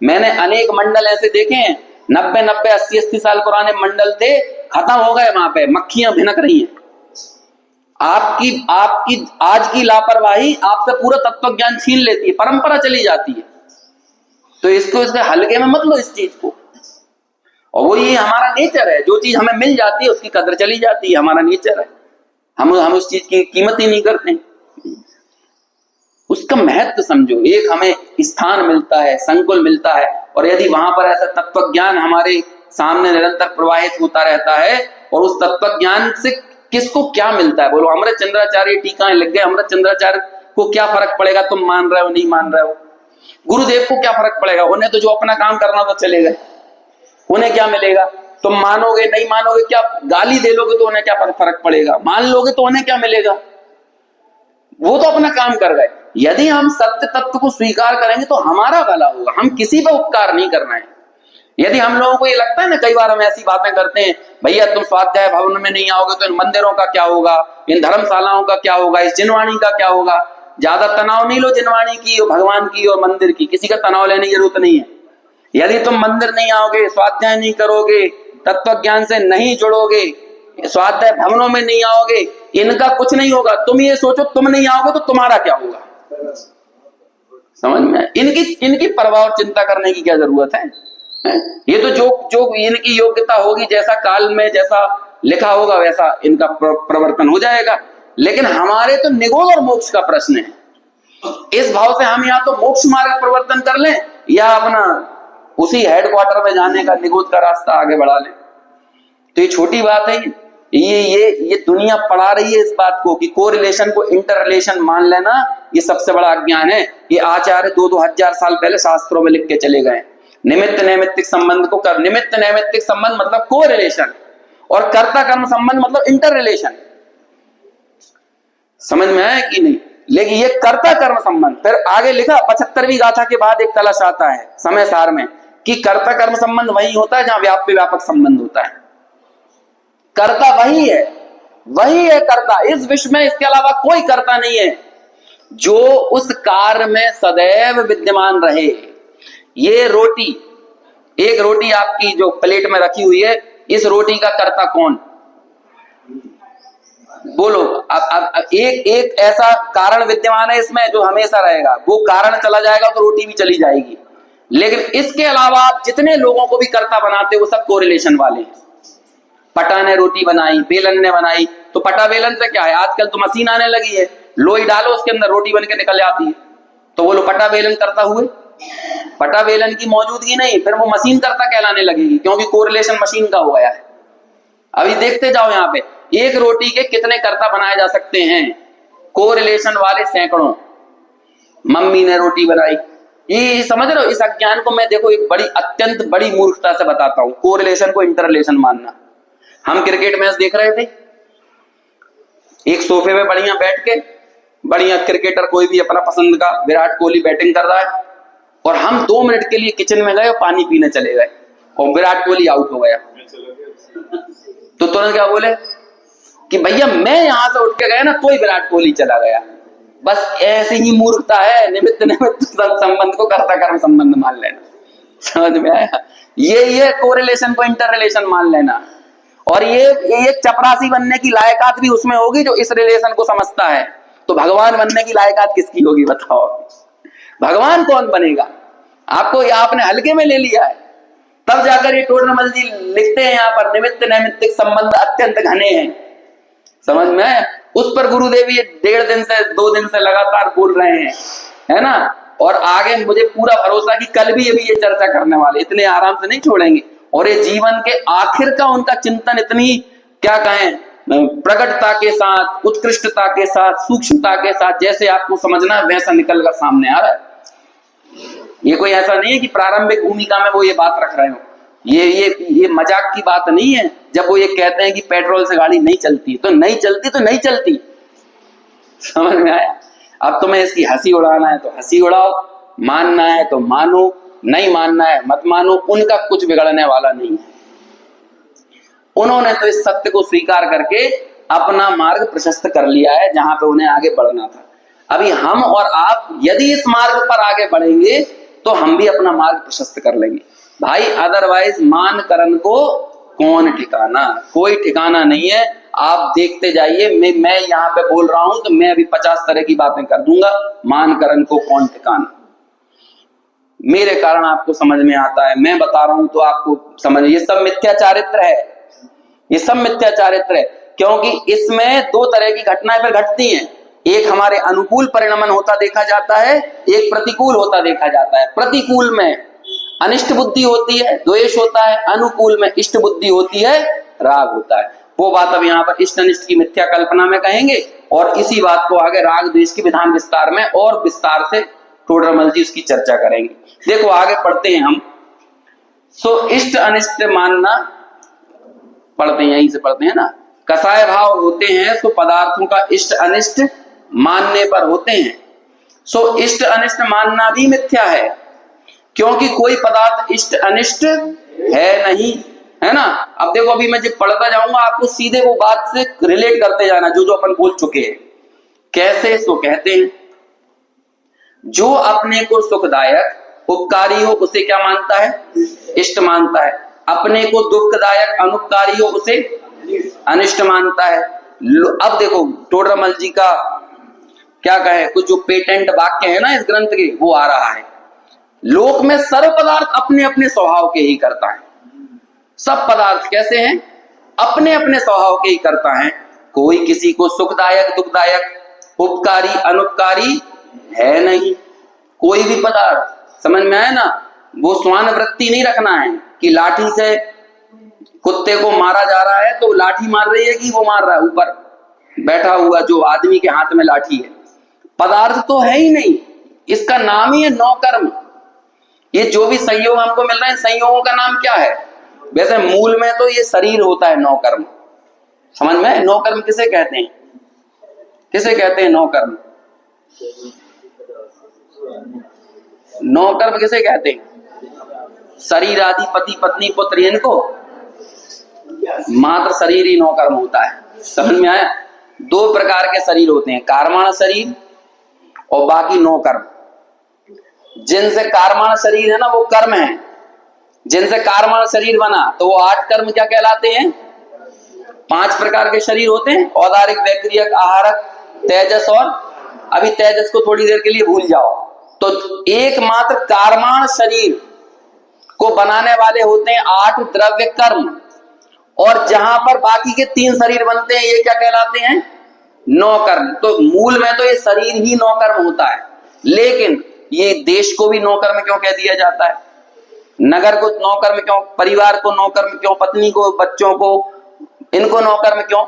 मैंने अनेक मंडल ऐसे देखे हैं, 90-90, 80-80 साल पुराने मंडल थे, खत्म हो गए। वहां पे मक्खियां भिनक रही हैं। आपकी आज की लापरवाही आपसे पूरा तत्व ज्ञान छीन लेती है, परंपरा चली जाती है। तो इसके हल्के में मत लो इस चीज को। और वो ये हमारा नेचर है, जो चीज हमें मिल जाती है उसकी कदर चली जाती है, हमारा नेचर है। हम उस चीज की कीमत ही नहीं करते, उसका महत्व समझो। एक हमें स्थान मिलता है, संकुल मिलता है, और यदि वहां पर ऐसा तत्व ज्ञान हमारे सामने निरंतर प्रवाहित होता रहता है, और उस तत्व ज्ञान से किसको क्या मिलता है? बोलो, अमृत चंद्राचार्य टीकाएं लिख गए, अमृत चंद्राचार्य को क्या फर्क पड़ेगा तुम मान रहे हो नहीं मान रहे हो? गुरुदेव को क्या फर्क पड़ेगा? उन्हें तो जो अपना काम करना था चले गए, उन्हें क्या मिलेगा? तुम मानोगे नहीं मानोगे, क्या गाली दे लोगे तो उन्हें क्या फर्क पड़ेगा? मान लोगे तो उन्हें क्या मिलेगा? वो तो अपना काम कर गए। यदि हम सत्य तत्व को स्वीकार करेंगे तो हमारा भला होगा। हम किसी पर उपकार नहीं करना है। यदि हम लोगों को ये लगता है ना, कई बार हम ऐसी बातें करते हैं, भैया तुम स्वाध्याय भवन में नहीं आओगे तो इन मंदिरों का क्या होगा, इन धर्मशालाओं का क्या होगा, इस जिनवाणी का क्या होगा। ज्यादा तनाव नहीं लो जिनवाणी की और भगवान की और मंदिर की, किसी का तनाव लेने की जरूरत नहीं है। यदि तुम मंदिर नहीं आओगे, स्वाध्याय नहीं करोगे, तत्व ज्ञान से नहीं जुड़ोगे, स्वाध्याय भवनों में नहीं आओगे, इनका कुछ नहीं होगा। तुम ये सोचो, तुम नहीं आओगे तो तुम्हारा क्या होगा? समझ में? इनकी परवाह और चिंता करने की क्या जरूरत है? ये तो जो इनकी योग्यता होगी, जैसा काल में जैसा लिखा होगा वैसा इनका प्रवर्तन हो जाएगा। लेकिन हमारे तो निगोद और मोक्ष का प्रश्न है। इस भाव से हम या तो मोक्ष मार्ग प्रवर्तन कर लें या अपना उसी हेडक्वार्टर में जाने का निगोद का रास्ता आगे बढ़ा लें। तो ये छोटी बात है। ये दुनिया पढ़ा रही है इस बात को कि कोरिलेशन को इंटर रिलेशन मान लेना, ये सबसे बड़ा अज्ञान है। ये आचार्य 2-2000 साल पहले शास्त्रों में लिख के चले गए। निमित्त नैमित्तिक संबंध को कर, निमित्त नैमित्तिक संबंध मतलब कोरिलेशन, और कर्ता कर्म संबंध मतलब इंटर रिलेशन। समझ में आया कि नहीं? लेकिन ये कर्ता कर्म संबंध फिर आगे लिखा 75वीं गाथा के बाद एक कलश आता है समय सार में कि कर्ता कर्म संबंध वही होता है जहां व्याप्य व्यापक संबंध होता है। कर्ता वही है कर्ता इस विश्व में, इसके अलावा कोई कर्ता नहीं है जो उस कार्य में सदैव विद्यमान रहे। ये रोटी, एक रोटी आपकी जो प्लेट में रखी हुई है, इस रोटी का कर्ता कौन? बोलो। अब एक ऐसा कारण विद्यमान है इसमें जो हमेशा रहेगा, वो कारण चला जाएगा तो रोटी भी चली जाएगी। लेकिन इसके अलावा आप जितने लोगों को भी कर्ता बनाते हो वो सब कोरिलेशन वाले हैं। पटा ने रोटी बनाई, बेलन ने बनाई, तो पटा बेलन से क्या है, आजकल तो मशीन आने लगी है, लोई डालो उसके अंदर रोटी बन के निकल आती है, तो बोलो पटा बेलन करता हुए? पटा बेलन की मौजूदगी नहीं, फिर वो मशीन करता कहलाने लगेगी, क्योंकि कोरिलेशन मशीन का हो गया है। अभी देखते जाओ यहाँ पे एक रोटी के कितने कर्ता बनाए जा सकते हैं, कोरिलेशन वाले सैकड़ों। मम्मी ने रोटी बनाई, ये समझ रहे हो? इस अज्ञान को मैं देखो एक बड़ी अत्यंत बड़ी मूर्खता से बताता हूं, कोरिलेशन को इंटरलेशन मानना। हम क्रिकेट मैच देख रहे थे, एक सोफे पे बढ़िया बैठ के, बढ़िया क्रिकेटर कोई भी अपना पसंद का, विराट कोहली बैटिंग कर रहा है, और हम 2 मिनट के लिए किचन में गए और पानी पीने चले गए, और विराट कोहली आउट हो गया, तो तुरंत क्या बोले कि भैया मैं यहां से उठ के गया ना, कोई विराट कोहली चला गया। बस ऐसी ही मूर्खता है, निमित्त संबंध को कर्ता कर्म संबंध मान लेना। समझ में आया? ये कोरिलेशन को इंटर रिलेशन मान लेना। और ये चपरासी बनने की लायकात भी उसमें होगी जो इस रिलेशन को समझता है, तो भगवान बनने की लायकात किसकी होगी बताओ? भगवान कौन बनेगा? आपको आपने हल्के में ले लिया है, तब जाकर ये टोडरमल जी लिखते हैं यहाँ पर, निमित्त नैमित्तिक संबंध अत्यंत घने हैं। समझ में आया? उस पर गुरुदेव ये 1.5 दिन से 2 दिन से लगातार बोल रहे हैं, है ना? और आगे मुझे पूरा भरोसा कि कल भी ये चर्चा करने वाले, इतने आराम से नहीं छोड़ेंगे। और ये जीवन के आखिर का उनका चिंतन इतनी क्या कहें, प्रकटता के साथ, उत्कृष्टता के साथ, सूक्ष्मता के साथ, जैसे आपको समझना है वैसा निकल कर सामने आ रहा है। ये कोई ऐसा नहीं है कि प्रारंभिक भूमिका में वो ये बात रख रहे हो, ये मजाक की बात नहीं है। जब वो ये कहते हैं कि पेट्रोल से गाड़ी नहीं चलती, तो नहीं चलती तो नहीं चलती। समझ में आया? अब तुम्हें इसकी हंसी उड़ाना है तो हंसी उड़ाओ, मानना है तो मानो, नहीं मानना है मत मानो, उनका कुछ बिगड़ने वाला नहीं है। उन्होंने तो इस सत्य को स्वीकार करके अपना मार्ग प्रशस्त कर लिया है जहां पे उन्हें आगे बढ़ना था। अभी हम और आप यदि इस मार्ग पर आगे बढ़ेंगे तो हम भी अपना मार्ग प्रशस्त कर लेंगे भाई। अदरवाइज मान करन को कौन ठिकाना, कोई ठिकाना नहीं है। आप देखते जाइए, मैं यहाँ पे बोल रहा हूं तो मैं अभी 50 तरह की बातें कर दूंगा, मान करन को कौन ठिकाना। मेरे कारण आपको समझ में आता है, मैं बता रहा हूं तो आपको समझ, ये सब मिथ्याचारित्र है, ये सब मिथ्याचारित्र है। क्योंकि इसमें 2 तरह की घटनाएं फिर घटती हैं, एक हमारे अनुकूल परिणमन होता देखा जाता है, एक प्रतिकूल होता देखा जाता है। प्रतिकूल में अनिष्ट बुद्धि होती है, द्वेष होता है, अनुकूल में इष्ट बुद्धि होती है, राग होता है। वो बात अब यहाँ पर इष्ट अनिष्ट की मिथ्या कल्पना में कहेंगे, और इसी बात को आगे राग द्वेष की विधान विस्तार में और विस्तार से टोडरमल जी उसकी चर्चा करेंगे। देखो आगे पढ़ते हैं हम। सो इष्ट अनिष्ट मानना, पढ़ते हैं यहीं से पढ़ते हैं ना। कसाय भाव होते हैं सो पदार्थों का इष्ट अनिष्ट मानने पर होते हैं। सो इष्ट अनिष्ट मानना भी मिथ्या है, क्योंकि कोई पदार्थ इष्ट अनिष्ट है नहीं, है ना। अब देखो अभी मैं जब पढ़ता जाऊंगा आपको सीधे वो बात से रिलेट करते जाना जो जो अपन बोल चुके हैं। कैसे? सो कहते हैं जो अपने को सुखदायक उपकारी हो उसे क्या मानता है? इष्ट मानता है। अपने को दुखदायक अनुपकारी हो उसे अनिष्ट मानता है। अब देखो टोडरमल जी का क्या कहे, कुछ जो पेटेंट वाक्य है ना इस ग्रंथ के, वो आ रहा है। लोक में सर्व पदार्थ अपने अपने स्वभाव के ही करता है। सब पदार्थ कैसे हैं? अपने अपने स्वभाव के ही करता है। कोई किसी को सुखदायक दुखदायक, उपकारी अनुपकारी है नहीं। कोई भी पदार्थ, समझ में आया ना। वो स्वान वृत्ति नहीं रखना है कि लाठी से कुत्ते को मारा जा रहा है तो लाठी मार रही है कि वो मार रहा है ऊपर बैठा हुआ जो आदमी के हाथ में लाठी है। पदार्थ तो है ही नहीं, इसका नाम ही है नौकर्म। ये जो भी संयोग हमको मिल रहे हैं, संयोगों का नाम क्या है? वैसे मूल में तो ये शरीर होता है नौकर्म। समझ में? नौकर्म किसे कहते हैं? किसे कहते हैं नौकर्म? नौकर्म किसे कहते हैं? शरीर आदि पति पत्नी पुत्र, इनको मात्र शरीर ही 9 कर्म होता है। समझ में आया? 2 प्रकार के शरीर होते हैं, कार्माण शरीर और बाकी 9 कर्म। जिनसे कार्माण शरीर है ना वो कर्म है, जिनसे कार्माण शरीर बना तो वो 8 कर्म क्या कहलाते हैं? 5 प्रकार के शरीर होते हैं, औदारिक, वैक्रियक, आहारक, तेजस, और अभी तेजस को थोड़ी देर के लिए भूल जाओ। तो एकमात्र कार्माण शरीर को बनाने वाले होते हैं 8 द्रव्य कर्म, और जहां पर बाकी के 3 शरीर बनते हैं ये क्या कहलाते हैं? 9 कर्म। तो मूल में तो ये शरीर ही 9 कर्म होता है, लेकिन ये देश को भी 9 कर्म क्यों कह दिया जाता है? नगर को 9 कर्म क्यों? परिवार को 9 कर्म क्यों? पत्नी को, बच्चों को, इनको 9 कर्म क्यों?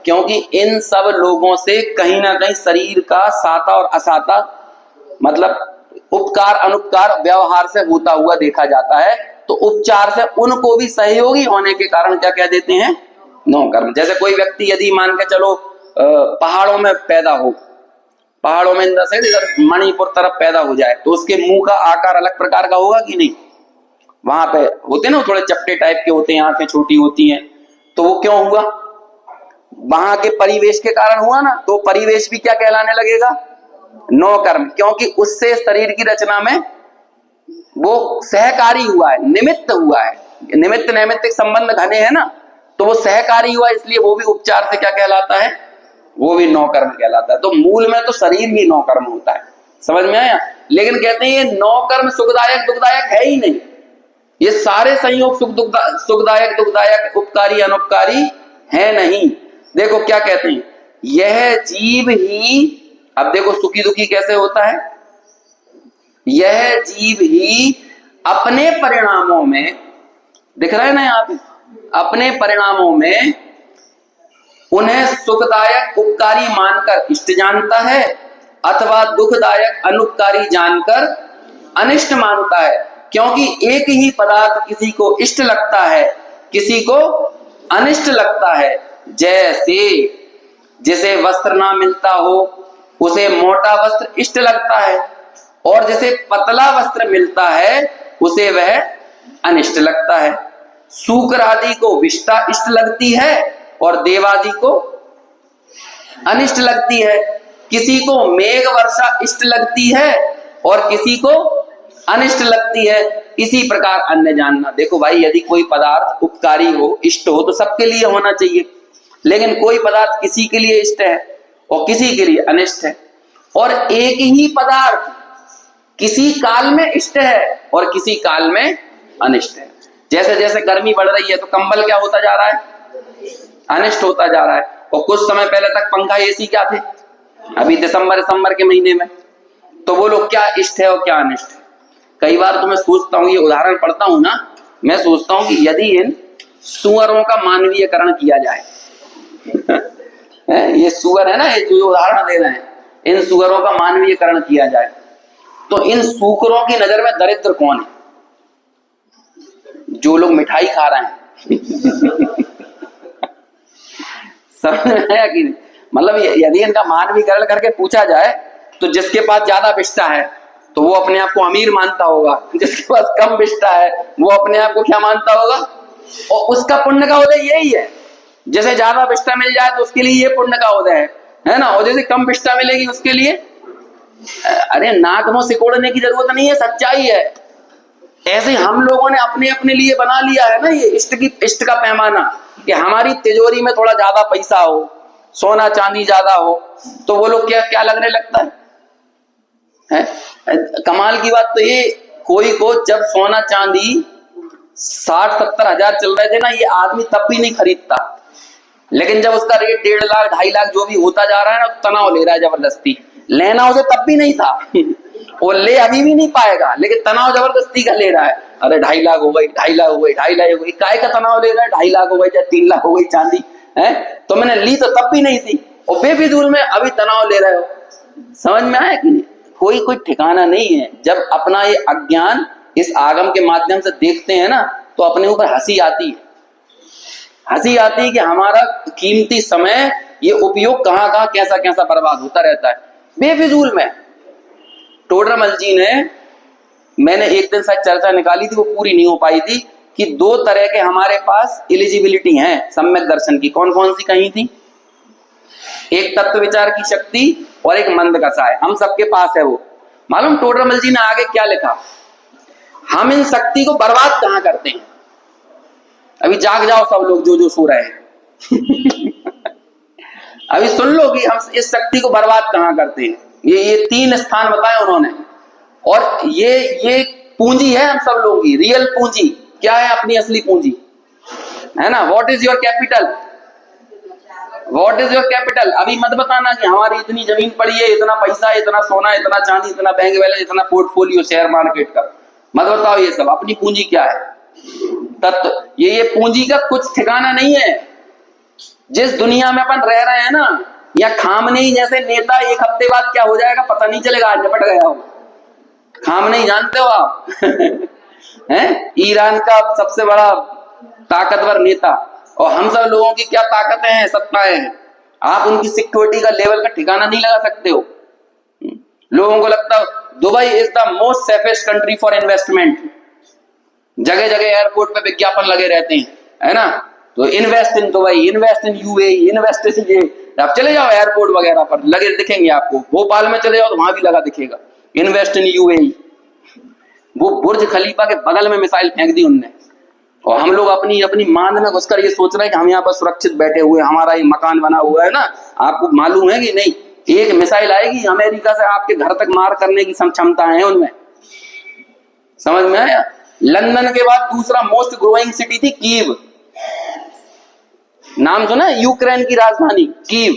क्योंकि इन सब लोगों से कहीं ना कहीं शरीर का साता और असाता, मतलब उपकार अनुपकार व्यवहार से होता हुआ देखा जाता है। तो उपचार से उनको भी सहयोगी होने के कारण क्या कह देते हैं? 9 कर्म। जैसे कोई व्यक्ति यदि मान के चलो पहाड़ों में पैदा हो, पहाड़ों में इधर मणिपुर तरफ पैदा हो जाए, तो उसके मुंह का आकार अलग प्रकार का होगा कि नहीं? वहां पे होते ना थोड़े चपटे टाइप के होते हैं, आंखें छोटी होती हैं, तो वो क्यों हुआ? वहां के परिवेश के कारण हुआ ना। तो परिवेश भी क्या कहलाने लगेगा? 9 कर्म, क्योंकि उससे शरीर की रचना में वो सहकारी हुआ है, निमित्त हुआ है। निमित्त नैमित्तिक संबंध घने है ना, तो वो सहकारी हुआ, इसलिए वो भी उपचार से क्या कहलाता है? वो भी 9 कर्म कहलाता है। तो मूल में तो शरीर ही 9 कर्म होता है। समझ में आया? लेकिन कहते हैं ये 9 कर्म सुखदायक दुखदायक है ही नहीं, ये सारे संयोग सुखदायक दुखदायक उपकारी अनुपकारी है नहीं। देखो क्या कहते हैं, यह जीव ही, अब देखो सुखी दुखी कैसे होता है, यह जीव ही अपने परिणामों में, दिख रहा है ना यहाँ पे, अपने परिणामों में उन्हें सुखदायक उपकारी मानकर इष्ट जानता है, अथवा दुखदायक अनुपकारी जानकर अनिष्ट मानता है। क्योंकि एक ही पदार्थ किसी को इष्ट लगता है, किसी को अनिष्ट लगता है। जैसे जिसे वस्त्र ना मिलता हो उसे मोटा वस्त्र इष्ट लगता है, और जिसे पतला वस्त्र मिलता है उसे वह अनिष्ट लगता है। सूकर आदि को विष्ठा इष्ट लगती है और देवादि को अनिष्ट लगती है। किसी को मेघ वर्षा इष्ट लगती है और किसी को अनिष्ट लगती है। इसी प्रकार अन्य जानना। देखो भाई, यदि कोई पदार्थ उपकारी हो, इष्ट हो, तो सबके लिए होना चाहिए, लेकिन कोई पदार्थ किसी के लिए इष्ट है और किसी के लिए अनिष्ट है, और एक ही पदार्थ किसी काल में इष्ट है और किसी काल में अनिष्ट है। जैसे जैसे गर्मी बढ़ रही है तो कंबल क्या होता जा रहा है? अनिष्ट होता जा रहा है। और कुछ समय पहले तक पंखा एसी क्या थे, अभी दिसंबर के महीने में, तो वो लोग क्या इष्ट है और क्या अनिष्ट है। कई बार तो मैं सोचता हूँ, ये उदाहरण पढ़ता हूं ना, मैं सोचता हूं कि यदि इन सुअरों का मानवीयकरण किया जाए ये सुअर है ना, ये जो उदाहरण दे रहे हैं, इन सुअरों का मानवीयकरण किया जाए तो इन सुकरों की नजर में दरिद्र कौन है? जो लोग मिठाई खा रहे हैं समझ में आया कि नहीं? मतलब यदि इनका मानवीकरण करके पूछा जाए तो जिसके पास ज्यादा विष्ठा है तो वो अपने आप को अमीर मानता होगा, जिसके पास कम विष्ठा है वो अपने आप को क्या मानता होगा? और उसका पुण्य का उदय यही है। जैसे ज्यादा विष्ठा मिल जाए तो उसके लिए ये पुण्य का उदय है ना, और जैसे कम विष्ठा मिलेगी उसके लिए, अरे नाक मुंह सिकोड़ने की जरूरत नहीं है, सच्चाई है। ऐसे हम लोगों ने अपने अपने लिए बना लिया है ना ये इष्ट का पैमाना, कि हमारी तिजोरी में थोड़ा ज्यादा पैसा हो, सोना चांदी ज्यादा हो, तो वो लोग क्या लगने लगता है? कमाल की बात तो ये, कोई को जब सोना चांदी 60-70 हजार चल रहे थे ना, ये आदमी तब भी नहीं खरीदता, लेकिन जब उसका रेट 1.5 लाख 2.5 लाख जो भी होता जा रहा है ना, तो तनाव ले रहा है जबरदस्ती। लेना उसे तब भी नहीं था और ले अभी भी नहीं पाएगा, लेकिन तनाव जबरदस्ती का ले रहा है। अरे 2.5 लाख हो गई, 2.5 लाख हो गई, 2.5 लाख हो गई, काय का तनाव ले रहा है? 2.5 लाख हो गई चाहे 3 लाख हो गई चांदी है, तो मैंने ली तो तब भी नहीं थी, और बेफिजूल में अभी तनाव ले रहे हो। समझ में आया कि नहीं? कोई ठिकाना नहीं है। जब अपना ये अज्ञान इस आगम के माध्यम से देखते हैं ना, तो अपने ऊपर हंसी आती है। हंसी आती है कि हमारा कीमती समय ये उपयोग कहाँ कहाँ कैसा कैसा बर्बाद होता रहता है बेफिजूल में। टोडरमल जी ने, मैंने एक दिन शायद चर्चा निकाली थी, वो पूरी नहीं हो पाई थी, कि दो तरह के हमारे पास एलिजिबिलिटी है सम्यक दर्शन की। कौन कौन सी कही थी? एक तत्व विचार की शक्ति और एक मंद कषाय, हम सबके पास है वो। मालूम टोडरमल जी ने आगे क्या लिखा? हम इन शक्ति को बर्बाद कहां करते हैं? अभी जाग जाओ सब लोग जो जो सो रहे हैं अभी सुन लो कि हम इस शक्ति को बर्बाद कहां करते हैं। ये 3 स्थान बताए उन्होंने, और ये पूंजी है हम सब लोगों की, रियल पूंजी। क्या है अपनी असली पूंजी? है ना? What is your capital? What is your capital? अभी मत बताना कि हमारी इतनी जमीन पड़ी है, इतना पैसा, इतना सोना, इतना चांदी, इतना बैंक बैलेंस, इतना पोर्टफोलियो शेयर मार्केट का। मत बताओ ये सब। अपनी पूंजी क्या है? तत्व। ये पूंजी का कुछ ठिकाना नहीं है। जिस दुनिया में अपन रह रहे हैं ना, या खामने ही जैसे नेता 1 हफ्ते बाद क्या हो जाएगा पता नहीं चलेगा, आज निपट गया हो। खामने ही जानते हो आप हैं? ईरान का सबसे बड़ा ताकतवर नेता, और हम सब लोगों की क्या ताकतें हैं, सत्ताएं हैं। आप उनकी सिक्योरिटी का लेवल का ठिकाना नहीं लगा सकते हो। लोगों को लगता है Dubai is the most safest country for investment. जगह जगह एयरपोर्ट पे विज्ञापन लगे रहते हैं, है ना? तो invest in Dubai, invest in UAE, invest in ये। आप चले जाओ एयरपोर्ट वगैरह पर लगे दिखेंगे आपको। भोपाल में चले जाओ तो वहां भी लगा दिखेगा, इन्वेस्ट इन यूएई। वो बुर्ज खलीफा के बगल में मिसाइल फेंक दी उनने, और हम लोग अपनी अपनी मान में घुसकर ये सोच रहे हैं कि हम यहाँ पर सुरक्षित बैठे हुए, हमारा ये मकान बना हुआ है ना। आपको मालूम है कि नहीं, एक मिसाइल आएगी अमेरिका से, आपके घर तक मार करने की क्षमता है उनमें। समझ में आया? लंदन के बाद दूसरा मोस्ट ग्रोइंग सिटी थी कीव। नाम सुना? यूक्रेन की राजधानी कीव,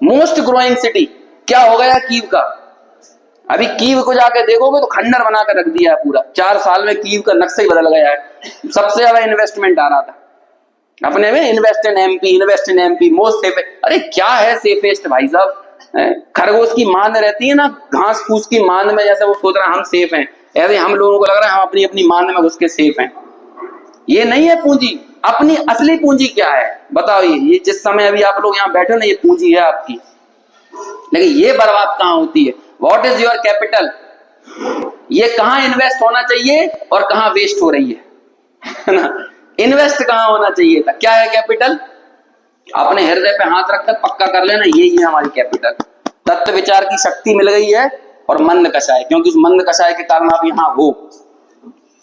मोस्ट ग्रोइंग सिटी। क्या हो गया कीव का? अभी कीव को जाकर देखोगे तो खंडर बनाकर रख दिया है पूरा। 4 साल में कीव का नक्शा ही बदल गया है। सबसे ज्यादा इन्वेस्टमेंट आ रहा था अपने में, invest in MP, invest in MP, most safest. अरे क्या है सेफेस्ट भाई साहब? खरगोश की मान रहती है ना, घास फूस की मान में, जैसे वो सोच रहा है हम सेफ हैं, ऐसे हम लोगों को लग रहा है हम अपनी अपनी मान में घुस के सेफ हैं। ये नहीं है पूंजी। अपनी असली पूंजी क्या है बताओ? ये जिस समय अभी आप लोग यहाँ बैठे हो ना, ये पूंजी है आपकी। लेकिन ये बर्बाद कहाँ होती है? What is your capital? ये कहाँ इन्वेस्ट होना चाहिए और कहाँ वेस्ट हो रही है ना? इन्वेस्ट कहाँ होना चाहिए था? क्या है कैपिटल? अपने हृदय पे हाथ रखकर पक्का कर लेना, यही है हमारी कैपिटल। तत्व विचार की शक्ति मिल गई है और मंद कषाय, क्योंकि उस मंद कषाय के कारण आप यहाँ हो।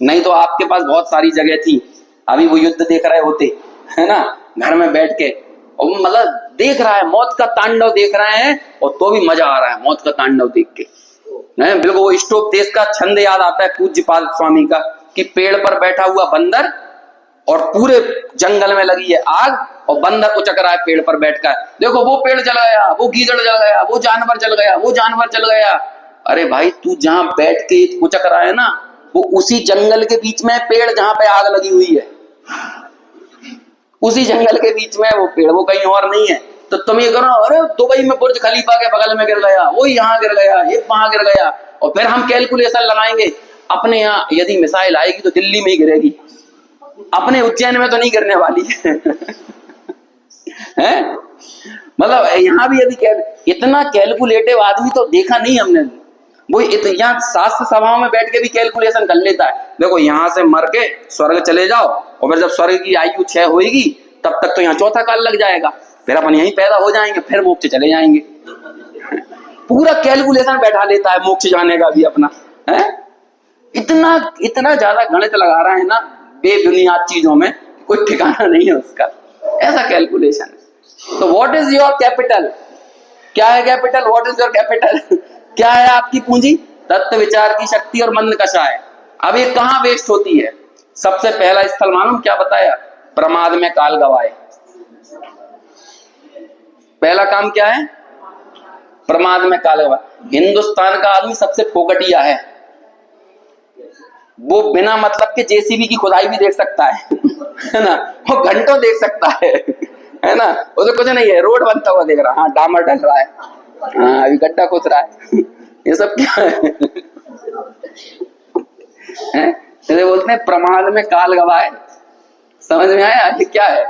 नहीं तो आपके पास बहुत सारी जगह थी, अभी वो युद्ध देख रहे होते, है ना, घर में बैठ के, और मतलब देख रहा है, मौत का तांडव देख रहे हैं, और तो भी मजा आ रहा है मौत का तांडव देख के। बिल्कुल वो स्टोक देश का छंद याद आता है पूज्यपाद स्वामी का, कि पेड़ पर बैठा हुआ बंदर और पूरे जंगल में लगी है आग, और बंदर उचक रहा है पेड़ पर बैठकर। देखो वो पेड़ जल गया, वो गीदड़ जल गया, वो जानवर जल गया, वो जानवर जल गया। अरे भाई तू जहां बैठ के उचक रहा है ना, वो उसी जंगल के बीच में पेड़ जहां पे आग लगी हुई है, उसी जंगल के बीच में वो पेड़, वो कहीं और नहीं है। तो तुम ये करो, अरे दुबई में बुर्ज खलीफा के बगल में गिर गया, वो यहाँ गिर गया, ये वहां गिर गया, और फिर हम कैलकुलेशन लगाएंगे अपने यहाँ यदि मिसाइल आएगी तो दिल्ली में ही गिरेगी, अपने उज्जैन में तो नहीं गिरने वाली है? मतलब यहाँ भी यदि इतना कैलकुलेटिव आदमी तो देखा नहीं हमने। वो यहाँ शास्त्र सभाओं में बैठ के भी कैलकुलेशन कर लेता है। देखो यहाँ से मर के स्वर्ग चले जाओ, और फिर जब स्वर्ग की आयु 6 होगी तब तक तो यहाँ चौथा काल लग जाएगा, फिर अपन यहीं पैदा हो जाएंगे, फिर मोक्ष चले जाएंगे। पूरा कैलकुलेशन बैठा लेता है मोक्ष जाने का भी अपना, है? इतना ज्यादा गणित लगा रहा है ना बेबुनियाद चीजों में, कोई ठिकाना नहीं है उसका, ऐसा कैलकुलेशन। तो व्हाट इज योर कैपिटल? क्या है capital? What is your capital? क्या है आपकी पूंजी? तत्व विचार की शक्ति और मंद कषाय। अब ये कहां वेस्ट होती है? सबसे पहला स्थल मालूम क्या बताया? प्रमाद में काल गवाए। पहला काम क्या है? प्रमाद में काल गवाए। हिंदुस्तान का आदमी सबसे फोकटिया है, वो बिना मतलब के जेसीबी की खुदाई भी देख सकता है ना, वो घंटों देख सकता है ना, उसे कुछ नहीं है, रोड बनता हुआ देख रहा, हाँ डामर डल रहा है, हाँ अभी गड्ढा खोद रहा है, ये सब क्या है? जैसे बोलते हैं प्रमाद में काल गवाए। समझ में आया ये क्या है?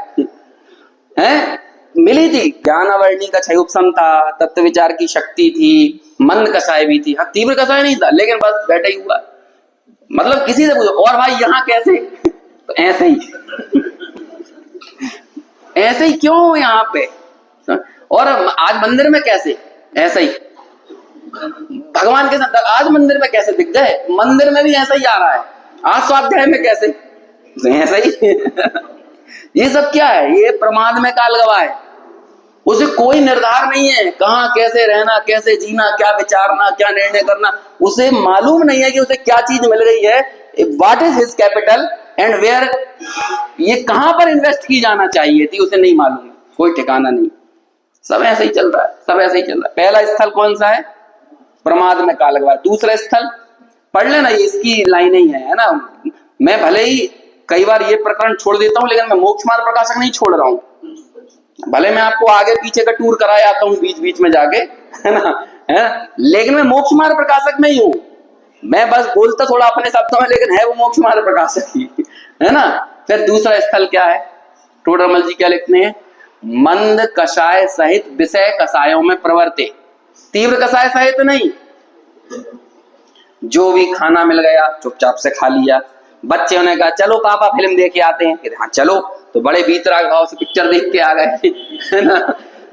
मिली थी ज्ञानावर्णी का क्षय उपशम था, तत्व विचार की शक्ति थी, मंद कषाय भी थी। हाँ तीव्र कषाय नहीं था, लेकिन बस बैठा ही हुआ। मतलब किसी से पूछो और भाई यहाँ कैसे, तो ऐसे ही ऐसे ही क्यों हो यहाँ पे? और आज मंदिर में कैसे ऐसा ही भगवान के साथ आज मंदिर में कैसे दिख गए? मंदिर में भी ऐसा ही आ रहा है। आज स्वाध्याय में कैसे ऐसा ही ये सब क्या है? ये प्रमाद में काल गवाह है। उसे कोई निर्धार नहीं है कहाँ कैसे रहना, कैसे जीना, क्या विचारना, क्या निर्णय करना। उसे मालूम नहीं है कि उसे क्या चीज मिल गई है, what is his capital and where, ये कहां पर इन्वेस्ट की जाना चाहिए थी, उसे नहीं मालूम है। कोई ठिकाना नहीं। सब ऐसे ही चल रहा है, सब ऐसे ही चल रहा है। पहला स्थल कौन सा है? प्रमाद में काल गवाह। दूसरा स्थल पढ़ लेना, ये इसकी लाइन ही है ना। मैं भले ही कई बार ये प्रकरण छोड़ देता हूं, लेकिन मैं मोक्ष मार्ग प्रकाशक नहीं छोड़ रहा हूं। भले मैं आपको आगे पीछे का टूर कराया आता हूं बीच बीच में जाके, है ना, है, लेकिन मैं मोक्ष मार्ग प्रकाशक में ही हूं। मैं बस बोलता थोड़ा अपने शब्दों में, लेकिन है वो मोक्ष मार्ग प्रकाशक ही, है ना। फिर दूसरा स्थल क्या है? टोडरमल जी क्या लिखते हैं? मंद कषाय सहित विषय कषायों में प्रवर्ते। तीव्र कषाय सहित नहीं, जो भी खाना मिल गया चुपचाप से खा लिया। बच्चे ने कहा चलो पापा फिल्म देख के आते हैं, हाँ चलो, तो बड़े भीतराग भाव से पिक्चर देख के आ गए, है ना,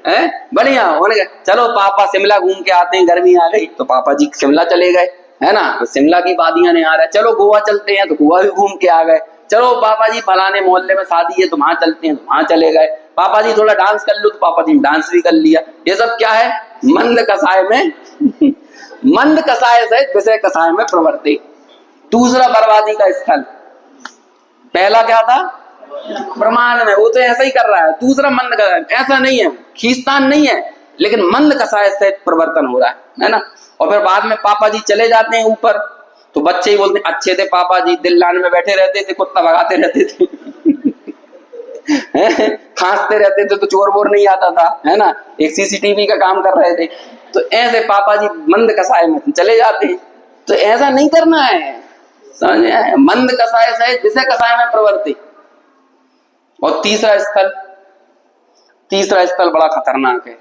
है बढ़िया। उन्होंने कहा चलो पापा शिमला घूम के आते हैं, गर्मी आ गई तो पापा जी शिमला चले गए, है ना, तो शिमला की वादियां नहीं आ रहा है, चलो गोवा चलते हैं, तो गोवा भी घूम के आ गए। चलो पापा जी फलाने मोहल्ले में शादी है तो वहां चलते हैं, तो वहां चले गए। पापा जी थोड़ा डांस कर लो, तो पापा जी डांस भी कर लिया। ये सब क्या है? मंद कषाय में मंद कषाय से विषय कषाय में प्रवर्ते। दूसरा बर्बादी का स्थल। पहला क्या था? प्रमाण में, वो तो ऐसा ही कर रहा है। दूसरा मंद कषाय, ऐसा नहीं है, खींचतान नहीं है, लेकिन मंद कषाय से परिवर्तन हो रहा है ना। और फिर बाद में पापा जी चले जाते हैं ऊपर, तो बच्चे ही बोलते हैं अच्छे थे पापा जी, दिल्लान में बैठे रहते थे, कुत्ता भगाते रहते थे खांसते रहते थे तो चोर वोर नहीं आता था, है ना, एक सीसीटीवी का काम कर रहे थे। तो ऐसे पापा जी मंद कषाय में चले जाते हैं। तो ऐसा नहीं करना है, समझ आए? मंद कषाय से विषय कषाय में प्रवृत्ति। और तीसरा स्थल बड़ा खतरनाक है।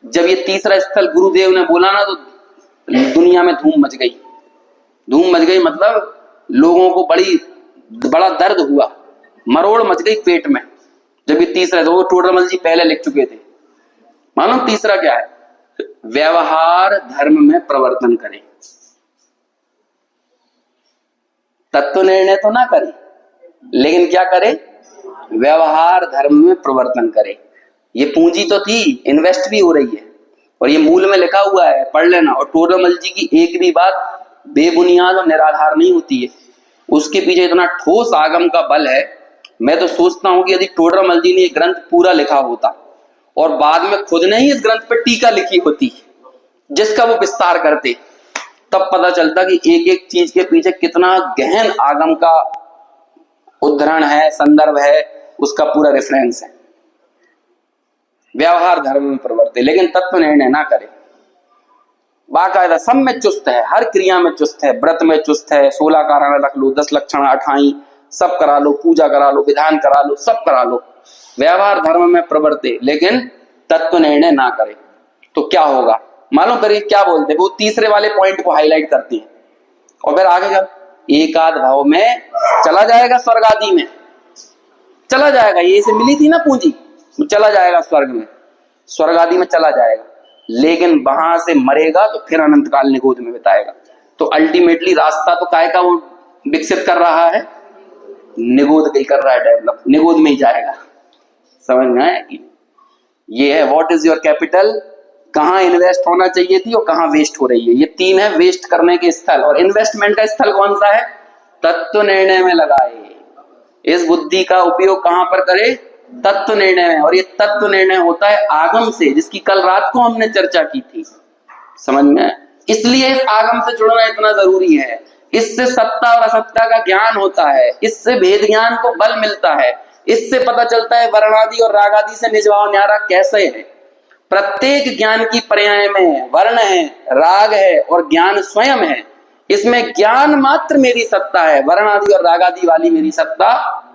जब ये तीसरा स्थल गुरुदेव ने बोला ना, तो दुनिया में धूम मच गई। धूम मच गई मतलब लोगों को बड़ा दर्द हुआ, मरोड़ मच गई पेट में। जब ये तीसरा, तो वो टोडरमल जी पहले लिख चुके थे। मालूम तीसरा क्या है? व्यवहार धर्म में प्रवर्तन करें। तत्व निर्णय तो ना करे, लेकिन क्या करे? व्यवहार धर्म में प्रवर्तन करे। ये पूंजी तो थी, इन्वेस्ट भी हो रही है, और ये मूल में लिखा हुआ है, पढ़ लेना। और टोडरमल जी की एक भी बात बेबुनियाद और निराधार नहीं होती है, उसके पीछे इतना ठोस आगम का बल है। मैं तो सोचता हूं कि यदि टोडरमल जी ने ये ग्रंथ पूरा लिखा होता और बाद में खुद ने ही इस ग्रंथ पर टीका लिखी होती जिसका वो विस्तार करते, तब पता चलता कि एक एक चीज के पीछे कितना गहन आगम का उद्धरण है, संदर्भ है, उसका पूरा रेफरेंस है। व्यवहार धर्म में प्रवर्ते, लेकिन तत्व निर्णय ना करे। बाकायदा सब में चुस्त है, हर क्रिया में चुस्त है, व्रत में चुस्त है, 16 कारण रख लो, 10 लक्षण 28 सब करा लो, पूजा करा लो, विधान करा लो, सब करा लो। व्यवहार धर्म में प्रवर्ते, लेकिन तत्व निर्णय ना करे तो क्या होगा मालूम? करिए क्या बोलते हैं वो, तीसरे वाले पॉइंट को हाईलाइट करती है। और फिर आगे जब एकाद भाव में चला जाएगा, स्वर्ग आदि में चला जाएगा, ये से मिली थी ना पूंजी, चला जाएगा स्वर्ग में, स्वर्ग आदि में चला जाएगा, लेकिन वहां से मरेगा तो फिर अनंत काल निगोद में बिताएगा। तो अल्टीमेटली रास्ता तो काय का वो विकसित कर रहा है? निगोद का ही कर रहा है, डेवलप निगोद में ही जाएगा। समझ में आया कि ये है व्हाट इज योर कैपिटल, कहां इन्वेस्ट होना चाहिए थी और कहां वेस्ट हो रही है। ये तीन है वेस्ट करने के स्थल। और इन्वेस्टमेंट का स्थल कौन सा है? तत्व निर्णय में लगाए। इस बुद्धि का उपयोग कहां पर करे? तत्व निर्णय में। और ये तत्व निर्णय होता है आगम से, जिसकी कल रात को हमने चर्चा की थी। समझ में? इसलिए इस आगम से जुड़ना इतना जरूरी है। इससे सत्ता और असत्ता का ज्ञान होता है, इससे भेद ज्ञान को बल मिलता है, इससे पता चलता है वर्णादि और रागादि से निजभाव न्यारा कैसे है। प्रत्येक ज्ञान की पर्याय में वर्ण है, राग है और ज्ञान स्वयं है। इसमें ज्ञान मात्र मेरी सत्ता है, वर्ण आदि और राग आदि वाली मेरी सत्ता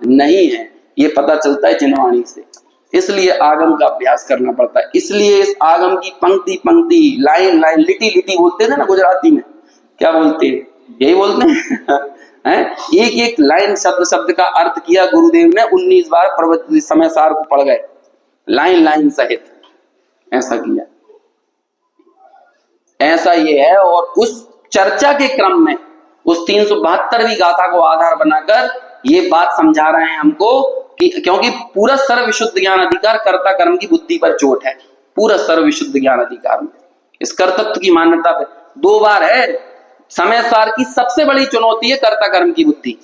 नहीं है। ये पता चलता है जिनवाणी से। इसलिए आगम का अभ्यास करना पड़ता है। इसलिए इस आगम की पंक्ति पंक्ति, लाइन लाइन, लिटी लिटी बोलते थे ना गुजराती में, क्या बोलते हैं? यही बोलते हैं है। एक एक लाइन शब्द शब्द का अर्थ किया गुरुदेव ने, 19 बार प्रवचन समय सार को पढ़ गए लाइन लाइन सहित, ऐसा किया। ऐसा ये है। और उस चर्चा के क्रम में उस 372वीं गाथा को आधार बनाकर ये बात समझा रहे हैं हमको कि क्योंकि पूरा सर्व विशुद्ध ज्ञान अधिकार कर्ता कर्म की बुद्धि पर चोट है, पूरा सर्व विशुद्ध ज्ञान अधिकार में इस कर्तृत्व की मान्यता पे 2 बार है। समय सार की सबसे बड़ी चुनौती है कर्ता कर्म की बुद्धि।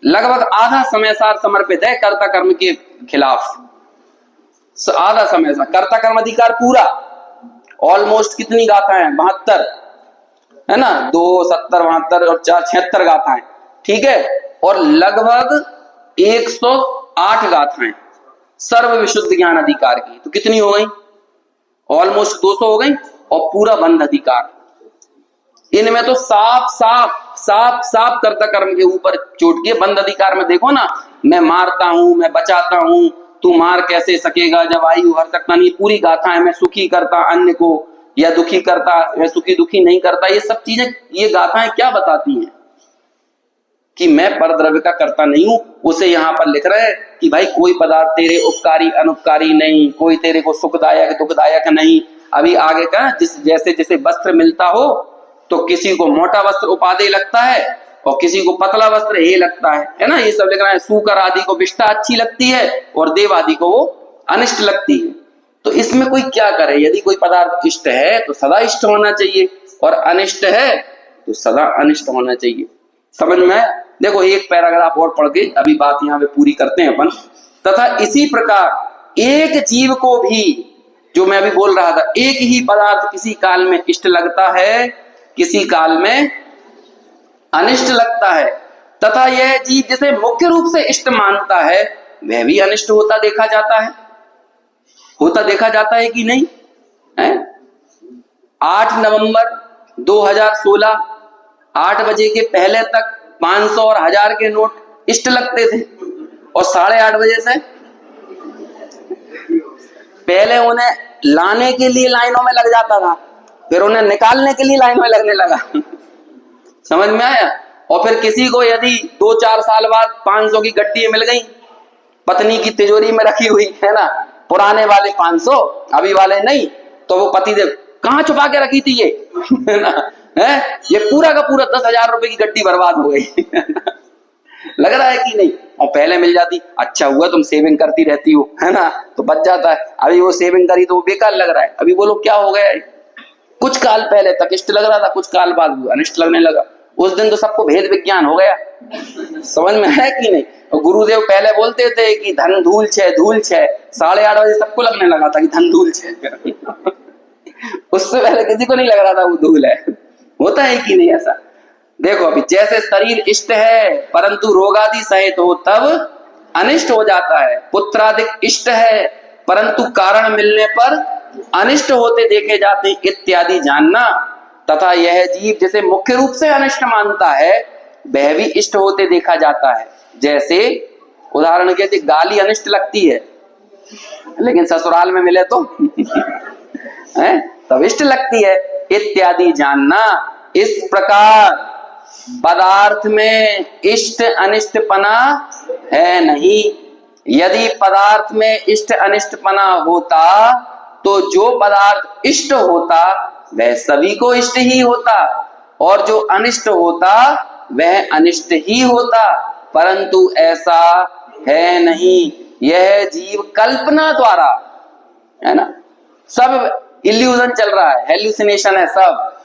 लगभग आधा समय सार समर्पित है कर्ता कर्म के खिलाफ, आधा समय सार। कर्ता कर्म अधिकार पूरा ऑलमोस्ट कितनी गाथाएं हैं? 72 है ना, 2 70 72 और 4 76 गाथाएं, ठीक है। और लगभग 108 गाथाएं सर्व विशुद्ध ज्ञान अधिकार की, तो कितनी हो गई? ऑलमोस्ट 200 हो गई। और पूरा बंध अधिकार, इनमें तो साफ साफ कर्ता कर्म के ऊपर चोट की। बंध अधिकार में देखो ना, मैं मारता हूं, मैं बचाता हूं, तू मार कैसे सकेगा जब आयु हर सकता नहीं। पूरी गाथा है, मैं सुखी करता अन्य को या दुखी करता, मैं सुखी दुखी नहीं करता। ये सब चीजें, ये गाथाएं क्या बताती हैं? कि मैं परद्रव्य का करता नहीं हूं। उसे यहां पर लिख रहे हैं कि भाई कोई पदार्थ तेरे उपकारी अनुपकारी नहीं, कोई तेरे को सुखदायक दुखदायक नहीं। अभी आगे का जैसे जैसे वस्त्र मिलता हो तो किसी को मोटा वस्त्र उपादेय लगता है और किसी को पतला वस्त्र हे लगता है ना। ये सब लिख रहा है। सूकर आदि को विष्ठा अच्छी लगती है और देव आदि को वो अनिष्ट लगती है। तो इसमें कोई क्या करे? यदि कोई पदार्थ इष्ट है तो सदा इष्ट होना चाहिए, और अनिष्ट है तो सदा अनिष्ट होना चाहिए। समझ में? देखो एक पैराग्राफ और पढ़ के अभी बात यहाँ पे पूरी करते हैं अपन। तथा इसी प्रकार एक जीव को भी, जो मैं अभी बोल रहा था, एक ही पदार्थ किसी काल में इष्ट लगता है, किसी काल में अनिष्ट लगता है। तथा यह जीव जिसे मुख्य रूप से इष्ट मानता है वह भी अनिष्ट होता देखा जाता है। होता देखा जाता है कि नहीं है? 8 नवंबर 2016 8 बजे के पहले तक 500 और 1000 के नोट इष्ट लगते थे, और 8:30 बजे से पहले उन्हें लाने के लिए लाइनों में लग जाता था, फिर उन्हें निकालने के लिए लाइन में लगने लगा। समझ में आया? और फिर किसी को यदि 2-4 साल बाद 500 की गड्डी मिल गई, पत्नी की तिजोरी में रखी हुई है ना, पुराने वाले 500 अभी वाले नहीं, तो वो पति देव कहाँ छुपा के रखी थी ये है ना, है ये पूरा का पूरा 10,000 रुपए की गड्डी बर्बाद हो गई। लग रहा है कि नहीं? और पहले मिल जाती, अच्छा हुआ तुम सेविंग करती रहती हो, है ना, तो बच जाता है। अभी वो सेविंग करी तो वो बेकार लग रहा है। अभी बोलो क्या हो गया है? कुछ काल पहले तक इष्ट लग रहा था, कुछ काल बाद अनिष्ट लगने लगा। उस दिन तो सबको भेद विज्ञान हो गया। समझ में है कि नहीं? गुरुदेव पहले बोलते थे कि धन धूल छे धूल छे, 8:30 बजे सबको लगने लगा था कि धन धूल छे। उससे पहले किसी को नहीं लग रहा था वो धूल है। होता है कि नहीं ऐसा? देखो अभी जैसे शरीर इष्ट है परंतु रोगादि सहित हो तब अनिष्ट हो जाता है। पुत्रादिक इष्ट है परंतु कारण मिलने पर अनिष्ट होते देखे जाते इत्यादि जानना। तथा यह जीव जिसे मुख्य रूप से अनिष्ट मानता है वह भी इष्ट होते देखा जाता है। जैसे उदाहरण के लिए गाली अनिष्ट लगती है, लेकिन ससुराल में मिले तो है तब इष्ट लगती है इत्यादि जानना। इस प्रकार पदार्थ में इष्ट अनिष्टपना है नहीं। यदि पदार्थ में इष्ट अनिष्टपना होता तो जो पदार्थ इष्ट होता वह सभी को इष्ट ही होता, और जो अनिष्ट होता वह अनिष्ट ही होता। परंतु ऐसा है नहीं। यह जीव कल्पना द्वारा, है ना, सब इल्यूजन चल रहा है, हेल्यूसिनेशन है, सब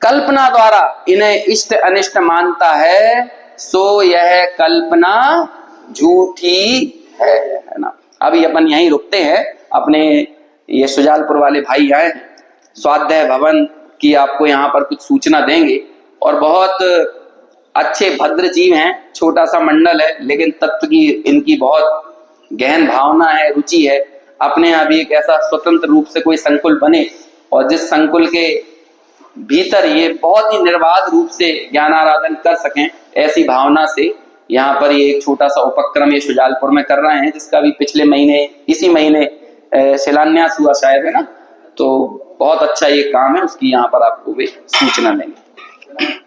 कल्पना द्वारा इन्हें इष्ट अनिष्ट मानता है, सो यह कल्पना झूठी है ना। अभी अपन यहीं रुकते हैं। अपने ये सुजालपुर वाले भाई आए हैं, स्वाध्याय भवन की आपको यहाँ पर कुछ सूचना देंगे। और बहुत अच्छे भद्र जीव हैं, छोटा सा मंडल है, लेकिन तत्व की इनकी बहुत गहन भावना है, रुचि है। अपने यहाँ भी एक ऐसा स्वतंत्र रूप से कोई संकुल बने, और जिस संकुल के भीतर ये बहुत ही निर्बाध रूप से ज्ञान आराधन कर सकें, ऐसी भावना से यहाँ पर ये एक छोटा सा उपक्रम ये सुजालपुर में कर रहे हैं, जिसका भी पिछले महीने इसी महीने शिलान्यास हुआ शायद, है ना। तो बहुत अच्छा ये काम है, उसकी यहाँ पर आपको भी सूचना देंगे।